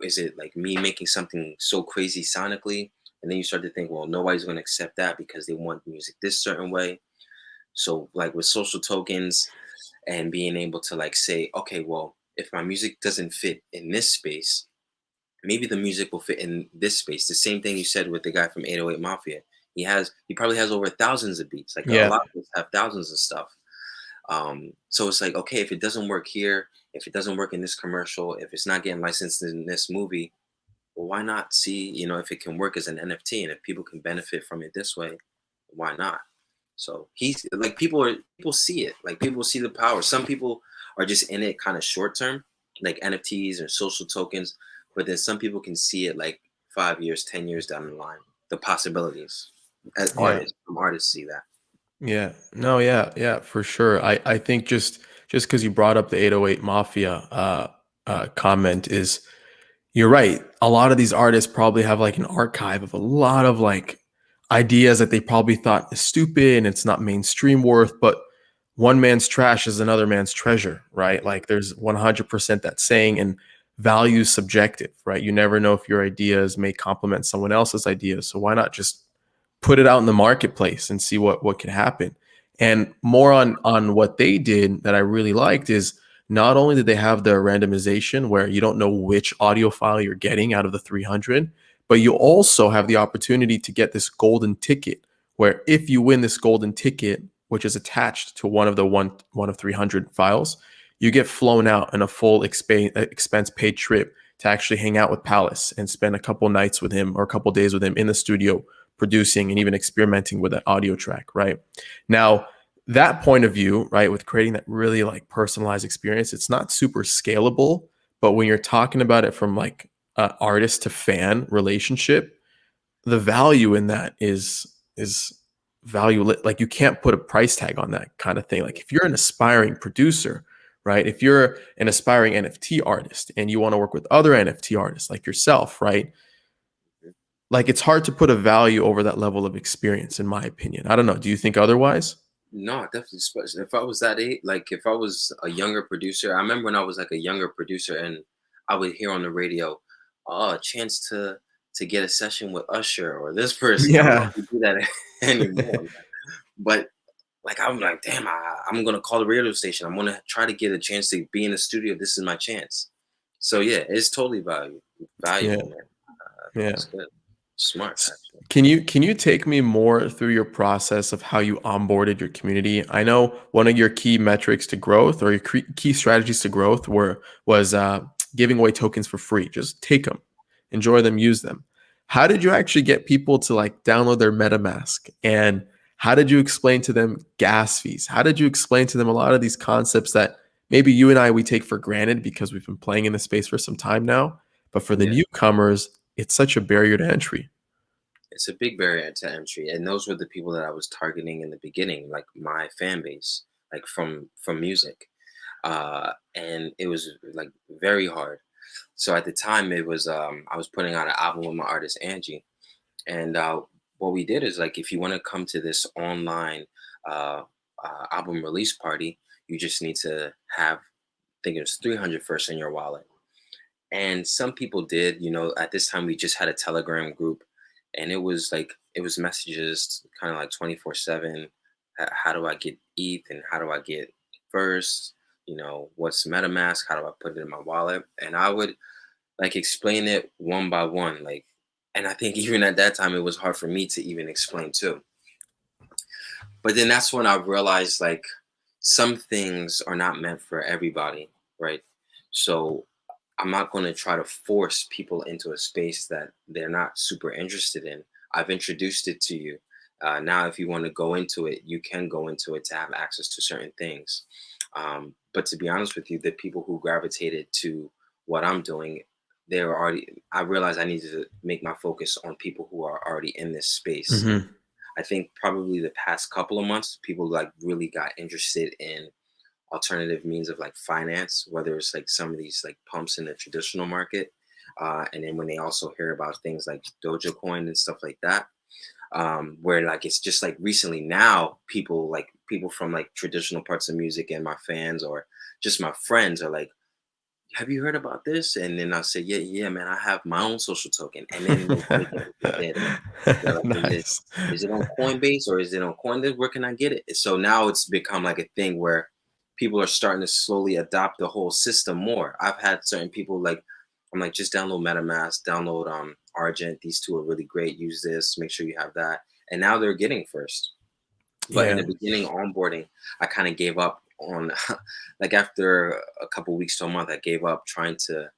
is it like me making something so crazy sonically? And then you start to think, well, nobody's going to accept that because they want music this certain way. So, like with social tokens and being able to like say, okay, well, if my music doesn't fit in this space, maybe the music will fit in this space. The same thing you said with the guy from 808 Mafia. He probably has over thousands of beats. Like a Yeah. lot of us have thousands of stuff. So it's like, okay, if it doesn't work here, if it doesn't work in this commercial, if it's not getting licensed in this movie, well, why not see, if it can work as an NFT, and if people can benefit from it this way, why not? So he's like, people see it, like people see the power. Some people are just in it kind of short term, like NFTs or social tokens, but then some people can see it like 5 years, 10 years down the line, the possibilities. As Yeah. artists see that. Yeah. No, yeah, yeah, for sure. I think just because you brought up the 808 Mafia comment is you're right. A lot of these artists probably have like an archive of a lot of like ideas that they probably thought is stupid and it's not mainstream worth, but one man's trash is another man's treasure, right? Like there's 100% that saying, and value is subjective, right? You never know if your ideas may complement someone else's ideas. So why not just put it out in the marketplace and see what could happen? And more on what they did that I really liked is not only did they have the randomization where you don't know which audio file you're getting out of the 300, but you also have the opportunity to get this golden ticket where if you win this golden ticket, which is attached to one of 300 files, you get flown out in a full expense paid trip to actually hang out with Palace and spend a couple nights with him or a couple days with him in the studio producing and even experimenting with that audio track, right? Now, that point of view, right, with creating that really like personalized experience, it's not super scalable, but when you're talking about it from like artist to fan relationship, the value in that is value like you can't put a price tag on that kind of thing. Like if you're an aspiring producer, right? If you're an aspiring NFT artist and you want to work with other NFT artists like yourself, right? Like it's hard to put a value over that level of experience in my opinion. I don't know. Do you think otherwise? No, definitely. Especially if I was that age, like if I was a younger producer, I remember when I was like a younger producer, and I would hear on the radio, "Oh, a chance to get a session with Usher or this person." I don't know Yeah. if we do that anymore, but like I'm like, damn, I'm gonna call the radio station. I'm gonna try to get a chance to be in the studio. This is my chance. So yeah, it's totally Yeah. valuable, man. Yeah. That's good, smart S- actually. Can you take me more through your process of how you onboarded your community? I know one of your key metrics to growth or your key strategies to growth was giving away tokens for free. Just take them, enjoy them, use them. How did you actually get people to like download their MetaMask? And how did you explain to them gas fees? How did you explain to them a lot of these concepts that maybe you and I we take for granted because we've been playing in the space for some time now, but for the Yeah. newcomers, it's such a barrier to entry. It's a big barrier to entry, and those were the people that I was targeting in the beginning, like my fan base, like from music, and it was like very hard. So at the time, it was I was putting out an album with my artist Ängie, And what we did is like, if you want to come to this online uh, album release party, you just need to have, I think it was 300 first in your wallet. And some people did, at this time we just had a Telegram group, and it was like, it was messages kind of like 24/7. How do I get ETH, and how do I get first? What's MetaMask? How do I put it in my wallet? And I would like explain it one by one. Like, and I think even at that time it was hard for me to even explain too. But then that's when I realized like some things are not meant for everybody, right? So I'm not going to try to force people into a space that they're not super interested in. I've introduced it to you. Now, if you want to go into it, you can go into it to have access to certain things. But to be honest with you, the people who gravitated to what I'm doing, they were already, I realized I needed to make my focus on people who are already in this space. Hmm. I think probably the past couple of months, people like really got interested in alternative means of like finance, whether it's like some of these like pumps in the traditional market. And then when they also hear about things like Doja Coin and stuff like that, where like it's just like recently now people from like traditional parts of music and my fans or just my friends are like, have you heard about this? And then I'll say, yeah, yeah, man, I have my own social token. And then they break it down. They're like, Nice. is it on Coinbase or is it on Coinbase? Where can I get it? So now it's become like a thing where people are starting to slowly adopt the whole system more. I've had certain people like, I'm like, just download MetaMask, download Argent. These two are really great. Use this. Make sure you have that. And now they're getting first. But in Yeah. the beginning, onboarding, I kind of gave up on, like after a couple weeks to a month, I gave up trying to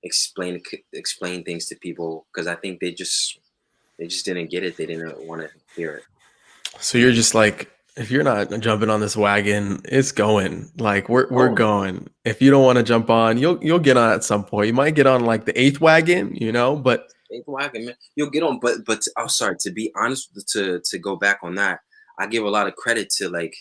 explain things to people because I think they just didn't get it. They didn't want to hear it. So you're just like, if you're not jumping on this wagon, it's going. Like we're Oh, going. If you don't want to jump on, you'll get on at some point. You might get on like the eighth wagon, but Faith Wagon, man, you'll get on. But I'm sorry to be honest. To go back on that, I give a lot of credit to like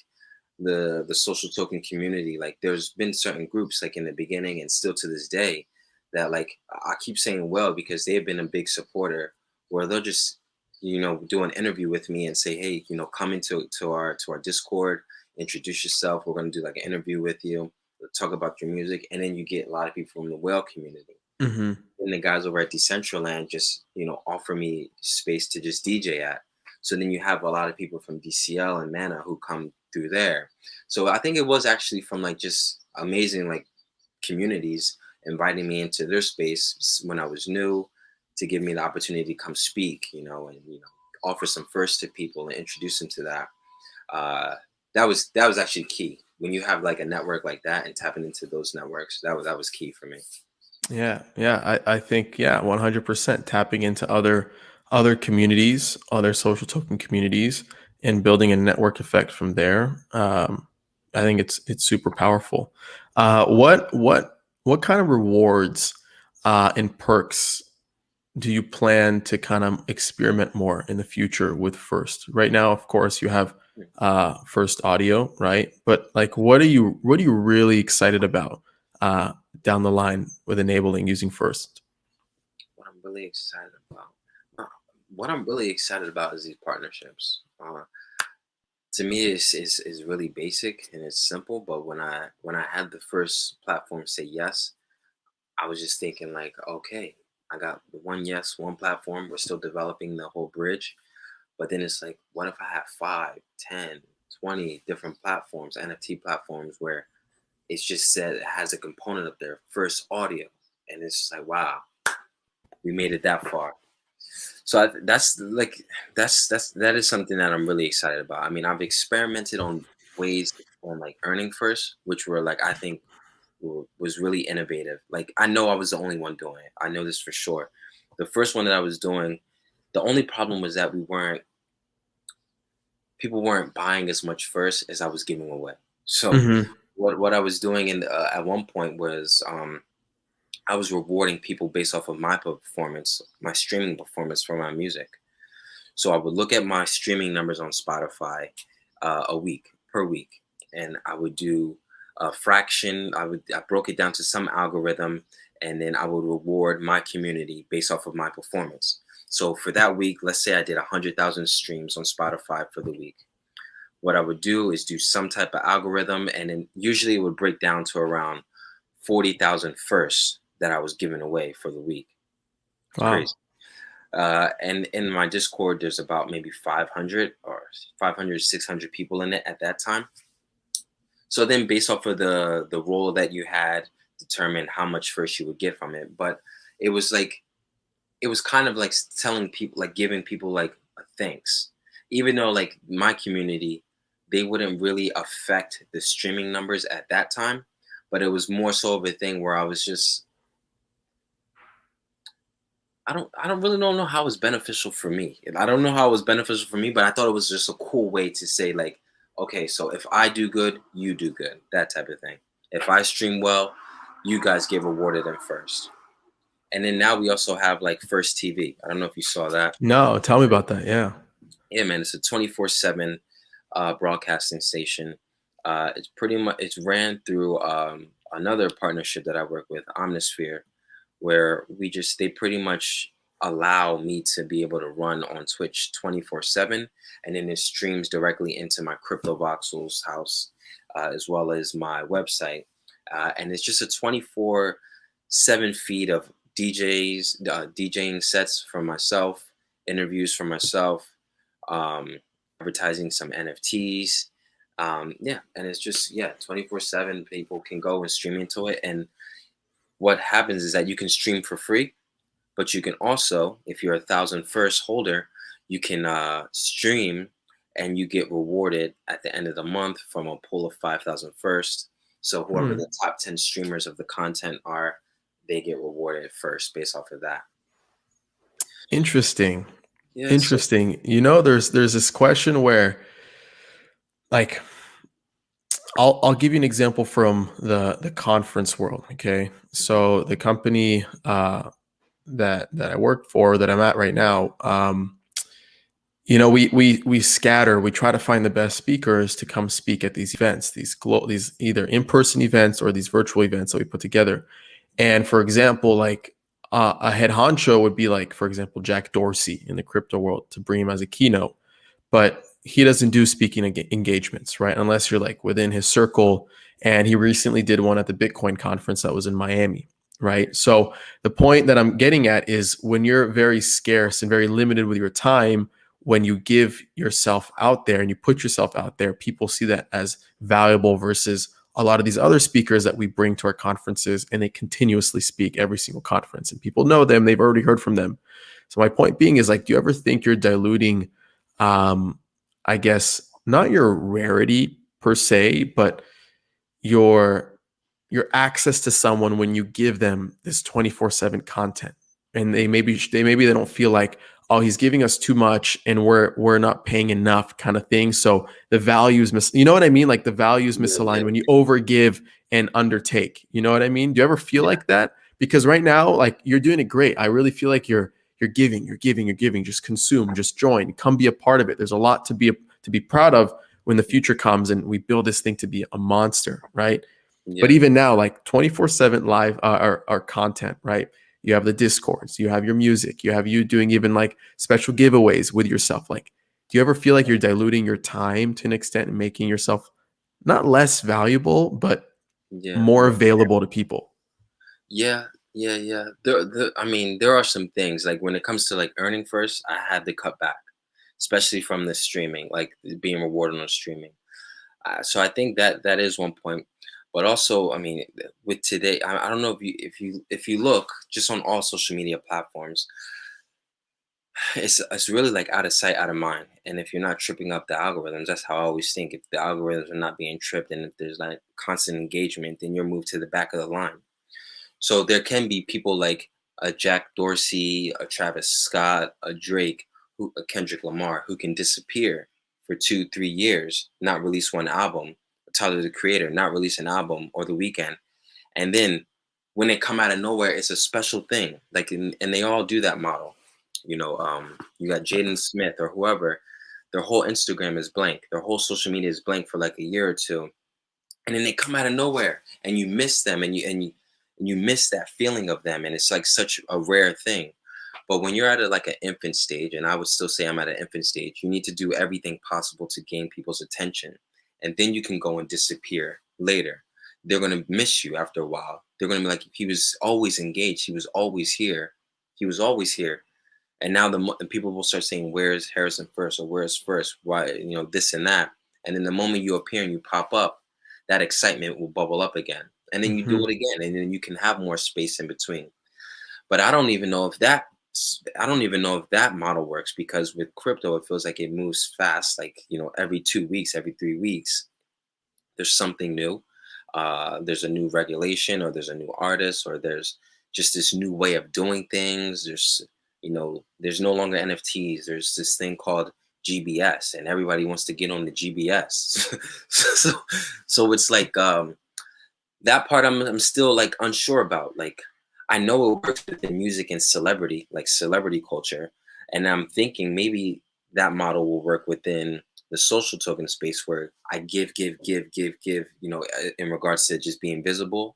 the social token community. Like there's been certain groups like in the beginning and still to this day that like I keep saying well because they've been a big supporter where they'll just do an interview with me and say, hey, come into to our Discord, introduce yourself, we're going to do like an interview with you, talk about your music, and then you get a lot of people from the whale community. hmm. And the guys over at Decentraland just offer me space to just DJ at. So then you have a lot of people from DCL and Mana who come through there. So I think it was actually from like just amazing like communities inviting me into their space when I was new to give me the opportunity to come speak, and offer some first to people and introduce them to that. Uh, that was actually key. When you have like a network like that and tapping into those networks, that was key for me. Yeah, yeah. I think, yeah, 100% tapping into other communities, other social token communities, and building a network effect from there. I think it's super powerful. What kind of rewards and perks do you plan to kind of experiment more in the future with First? Right now, of course, you have First Audio, right? But like, what are you really excited about uh, down the line with enabling using First? What I'm really excited about. Uh, what I'm really excited about is these partnerships. To me, is really basic and it's simple. But when I had the first platform say yes, I was just thinking like, okay, I got the one yes, one platform. We're still developing the whole bridge. But then it's like, what if I have 5, 10, 20 different platforms, NFT platforms, where it's just said it has a component of their first audio, and it's just like, wow, we made it that far. So that's like that is something that I'm really excited about. I mean, I've experimented on ways on like earning first, which were like I think was really innovative. Like I know I was the only one doing it. I know this for sure. The first one that I was doing, the only problem was that people weren't buying as much first as I was giving away. So Hmm. what I was doing at one point was I was rewarding people based off of my performance, my streaming performance for my music. So I would look at my streaming numbers on Spotify a week per week, and I would do a fraction. I broke it down to some algorithm, and then I would reward my community based off of my performance. So for that week, let's say I did 100,000 streams on Spotify for the week. What I would do is do some type of algorithm, and then usually it would break down to around 40,000 first that I was giving away for the week. It's crazy. Wow. And in my Discord, there's about maybe 500 or 500, 600 people in it at that time. So then, based off of the role that you had, determine how much first you would get from it. But it was like it was kind of like telling people, like giving people like a thanks, even though like my community, they wouldn't really affect the streaming numbers at that time, but it was more so of a thing where I was just I don't really don't know how it was beneficial for me. I don't know how it was beneficial for me, but I thought it was just a cool way to say like, okay, so if I do good, you do good, that type of thing. If I stream well, you guys get rewarded in first. And then now we also have like First TV. I don't know if you saw that. No, tell me about that. Yeah. Yeah, man, it's a 24/7 broadcasting station. It's pretty much it's ran through another partnership that I work with, Omnisphere, where they pretty much allow me to be able to run on Twitch 24/7, and then it streams directly into my Crypto Voxel's house, as well as my website, and it's just a 24/7 feed of DJs, DJing sets from myself, interviews from myself, um, advertising some NFTs. Yeah, and it's just 24/7. People can go and stream into it, and what happens is that you can stream for free, but you can also, if you're 1,000 first holder, you can stream and you get rewarded at the end of the month from a pool of 5,000 first. So whoever Hmm. the top 10 streamers of the content are, they get rewarded first based off of that. Interesting. Yeah, so Interesting. You know, there's this question where, like, I'll give you an example from the conference world. Okay, mhm, so the company that I work for, that I'm at right now, you know, we scatter. We try to find the best speakers to come speak at these events, these either in person events or these virtual events that we put together. And for example, like a head honcho would be like, for example, Jack Dorsey in the crypto world, to bring him as a keynote, but he doesn't do speaking engagements, right? Unless you're like within his circle. And he recently did one at the Bitcoin conference that was in Miami, right? So the point that I'm getting at is, when you're very scarce and very limited with your time, when you give yourself out there and you put yourself out there, people see that as valuable versus a lot of these other speakers that we bring to our conferences, and they continuously speak every single conference and people know them, they've already heard from them. So my point being is, like, do you ever think you're diluting, um, I guess, not your rarity per se, but your your access to someone when you give them this 24/7 content, and they don't feel like, oh, he's giving us too much and we're not paying enough, kind of thing. So the values you know what I mean? Like, the values yeah, misaligned yeah, when you overgive and undertake. You know what I mean? Do you ever feel yeah, like that? Because right now, like, you're doing it great. I really feel like you're giving, you're giving, you're giving. Just consume, just join, come be a part of it. There's a lot to be proud of when the future comes and we build this thing to be a monster, right? But yeah, even now, like 24/7 live, our content, right? You have the discords, you have your music, you have you doing even like special giveaways with yourself. Like, do you ever feel like you're diluting your time to an extent and making yourself not less valuable, but yeah, more more available to people? yeah, yeah, yeah. I mean, there are some things like when it comes to like earning first, I had to cut back, especially from the streaming, like being rewarded on streaming. So I think that that is one point, but also, I mean, with today, I don't know if you look just on all social media platforms, it's really like out of sight, out of mind. And if you're not tripping up the algorithms, that's how I always think. If the algorithms are not being tripped, and if there's like constant engagement, then you're moved to the back of the line. So there can be people like a Jack Dorsey, a Travis Scott, a Drake, a Kendrick Lamar, who can disappear for 2, 3 years, not release one album. Tyler the Creator, not release an album, or The Weeknd, and then when they come out of nowhere, it's a special thing. Like, and they all do that model. You got Jaden Smith or whoever. Their whole Instagram is blank. Their whole social media is blank for like a year or two, and then they come out of nowhere and you miss them, and you miss that feeling of them, and it's like such a rare thing. But when you're at like an infant stage, and I would still say I'm at an infant stage, you need to do everything possible to gain people's attention. And then you can go and disappear later. They're going to miss you after a while. They're going to be like, he was always engaged. He was always here. He was always here. And now and people will start saying, "Where's Harrison First?" or "Where's First?" Why, this and that. And then the moment you appear and you pop up, that excitement will bubble up again. And then you do Mhm. it again, and then you can have more space in between. But I don't even know if that model works, because with crypto, it feels like it moves fast. Like, every 2 weeks, every 3 weeks, there's something new. There's a new regulation, or there's a new artist, or there's just this new way of doing things. There's no longer NFTs. There's this thing called GBS, and everybody wants to get on the GBS. so, so it's like, that part I'm still like unsure about. Like, I know it works within music and celebrity, like celebrity culture, and I'm thinking maybe that model will work within the social token space, where I give, in regards to just being visible,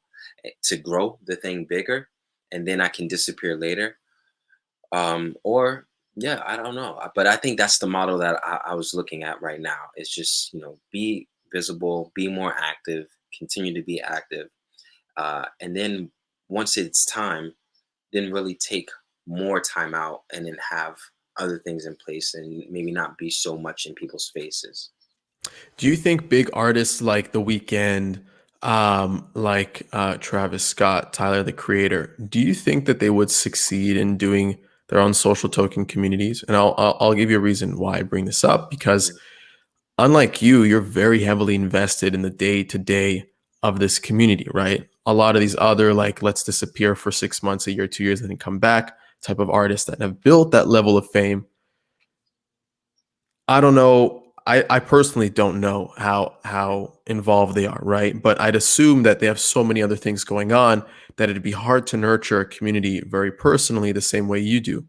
to grow the thing bigger, and then I can disappear later. Or yeah, I don't know, but I think that's the model that I was looking at right now. It's just, be visible, be more active, continue to be active, and then once it's time, then really take more time out, and then have other things in place, and maybe not be so much in people's faces. Do you think big artists like The Weeknd, like Travis Scott, Tyler the Creator, do you think that they would succeed in doing their own social token communities? And I'll give you a reason why I bring this up, because Mm. unlike you, you're very heavily invested in the day to day of this community, right? A lot of these other, like, let's disappear for 6 months, a year, 2 years, and then come back type of artists that have built that level of fame, I don't know. I personally don't know how involved they are, right? But I'd assume that they have so many other things going on that it'd be hard to nurture a community very personally the same way you do.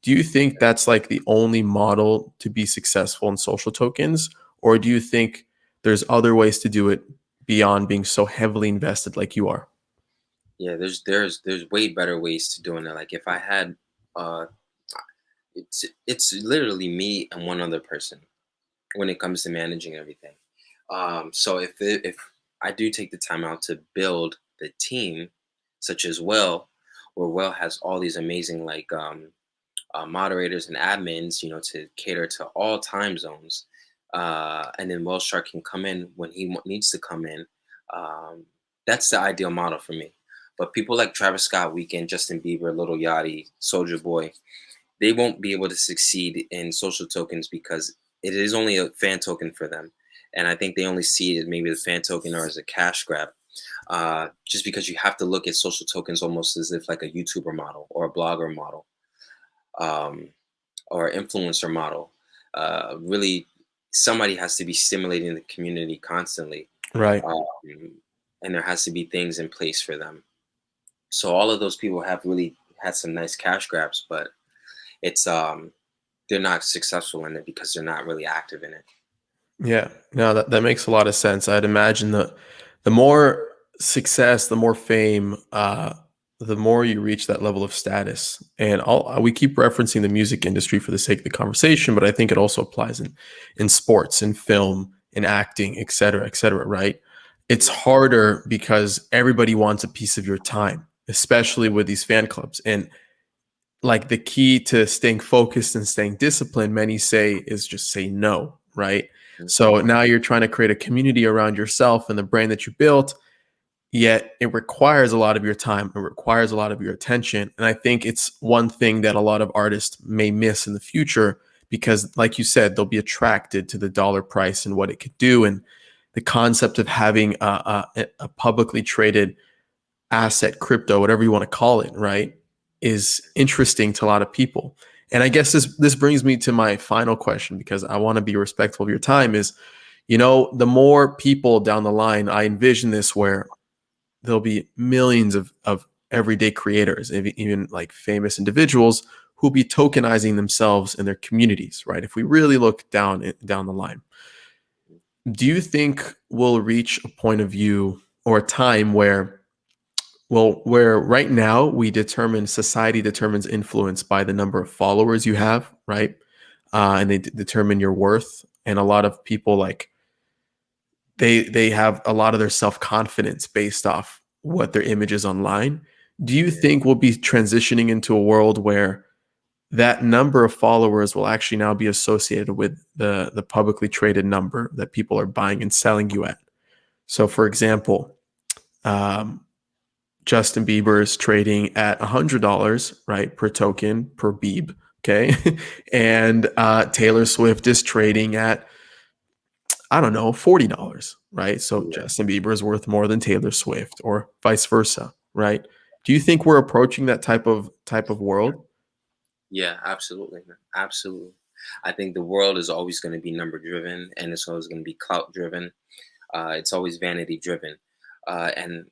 Do you think that's like the only model to be successful in social tokens? Or do you think there's other ways to do it beyond being so heavily invested like you are? Yeah, there's way better ways to doing it. Like, if I had, uh, it's literally me and one other person when it comes to managing everything. So if I do take the time out to build the team, such as Well, where Well has all these amazing, like, moderators and admins, to cater to all time zones, and then Well Shark can come in when he needs to come in. Um, that's the ideal model for me. But people like Travis Scott, Weekend, Justin Bieber, Little Yachty, Soldier Boy, they won't be able to succeed in social tokens, because it is only a fan token for them. And I think they only see it maybe the fan token or as a cash grab. Just because you have to look at social tokens almost as if like a YouTuber model, or a blogger model, um, or influencer model. Really, somebody has to be stimulating the community constantly, Right. um, and there has to be things in place for them. So all of those people have really had some nice cash grabs, but it's they're not successful in it because they're not really active in it. Yeah, no, that makes a lot of sense. I'd imagine the more success, the more fame, the more you reach that level of status. And we keep referencing the music industry for the sake of the conversation, but I think it also applies in sports, in film, in acting, et cetera, right? It's Mhm. harder because everybody wants a piece of your time, especially with these fan clubs. And like the key to staying focused and staying disciplined, many say, is just say no, right? So Mhm. now you're trying to create a community around yourself and the brand that you built, yet it requires a lot of your time, it requires a lot of your attention. And I think it's one thing that a lot of artists may miss in the future, because like you said, they'll be attracted to the dollar price and what it could do, and the concept of having a publicly traded asset, crypto, whatever you want to call it, right, is interesting to a lot of people. And I guess this brings me to my final question, because I want to be respectful of your time, is, the more people down the line, I envision this where there'll be millions of everyday creators, even like famous individuals, who'll be tokenizing themselves in their communities, right? If we really look down the line, do you think we'll reach a point of view or a time where Well, where right now society determines influence by the number of followers you have, right? And they determine your worth. And a lot of people like they have a lot of their self-confidence based off what their image is online. Do you Yeah. think we'll be transitioning into a world where that number of followers will actually now be associated with the publicly traded number that people are buying and selling you at? So, for example, um, Justin Bieber is trading at $100, right, per token per Beeb, okay, and Taylor Swift is trading at, I don't know, $40, right? So Yeah. Justin Bieber is worth more than Taylor Swift, or vice versa, right? Do you think we're approaching that type of world? Yeah, absolutely, man. Absolutely. I think the world is always going to be number driven, and it's always going to be clout driven. It's always vanity driven. And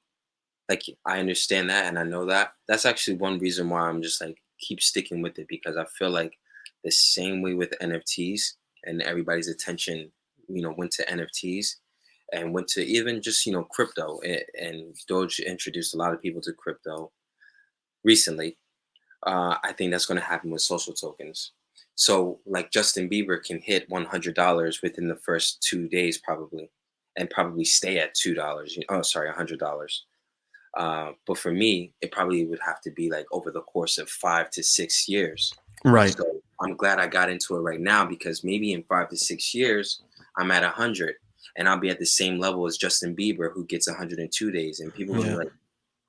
like, I understand that, and I know that. That's actually one reason why I'm just like keep sticking with it, because I feel like the same way with NFTs, and everybody's attention, went to NFTs and went to even just crypto, and Doge introduced a lot of people to crypto recently. I think that's going to happen with social tokens. So, like, Justin Bieber can hit $100 within the first 2 days, probably, and probably stay at $2. Oh, sorry, $100. But for me, it probably would have to be like over the course of 5 to 6 years. Right. So I'm glad I got into it right now, because maybe in 5 to 6 years, I'm at 100, and I'll be at the same level as Justin Bieber, who gets 102 days, and people will be Yeah. like,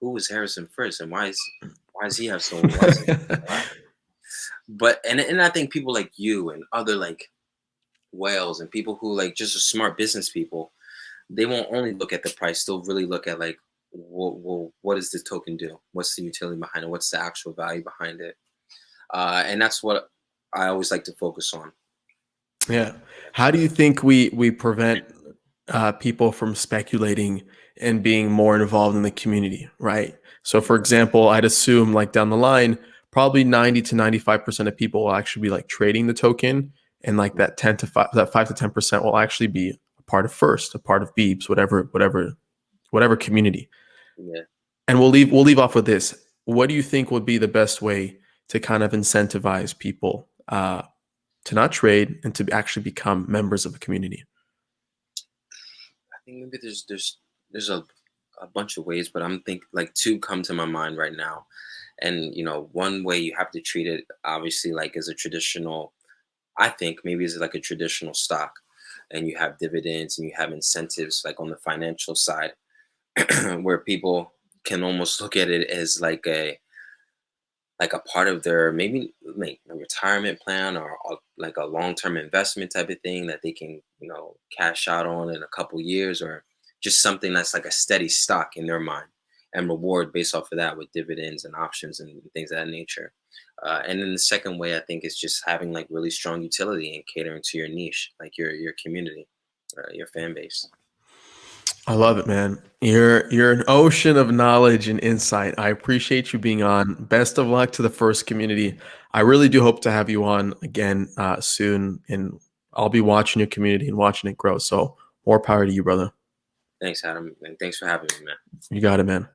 "Who was Harrison First, and why does he have so why is he so high?" But and I think people like you and other like whales and people who like just are smart business people, they won't only look at the price; they'll really look at like, what does this token do? What's the utility behind it? What's the actual value behind it? And that's what I always like to focus on. Yeah. How do you think we prevent people from speculating and being more involved in the community, right? So, for example, I'd assume like down the line, probably 90 to 95% of people will actually be like trading the token, and like that 10 to 5, that 5 to 10% will actually be a part of First, a part of Beeps, whatever community. Yeah. And we'll leave off with this. What do you think would be the best way to kind of incentivize people to not trade and to actually become members of a community? I think maybe there's a bunch of ways, but I'm think like two come to my mind right now. And one way you have to treat it obviously like as a traditional, I think maybe is like a traditional stock, and you have dividends and you have incentives like on the financial side, where people can almost look at it as like a part of their maybe like a retirement plan, or like a long-term investment type of thing that they can cash out on in a couple years, or just something that's like a steady stock in their mind, and reward based off of that with dividends and options and things of that nature. And then the second way, I think, is just having like really strong utility and catering to your niche, like your community, your fan base. I love it, man. You're an ocean of knowledge and insight. I appreciate you being on. Best of luck to the First community. I really do hope to have you on again soon, and I'll be watching your community and watching it grow. So more power to you, brother. Thanks, Adam, and thanks for having me, man. You got it, man.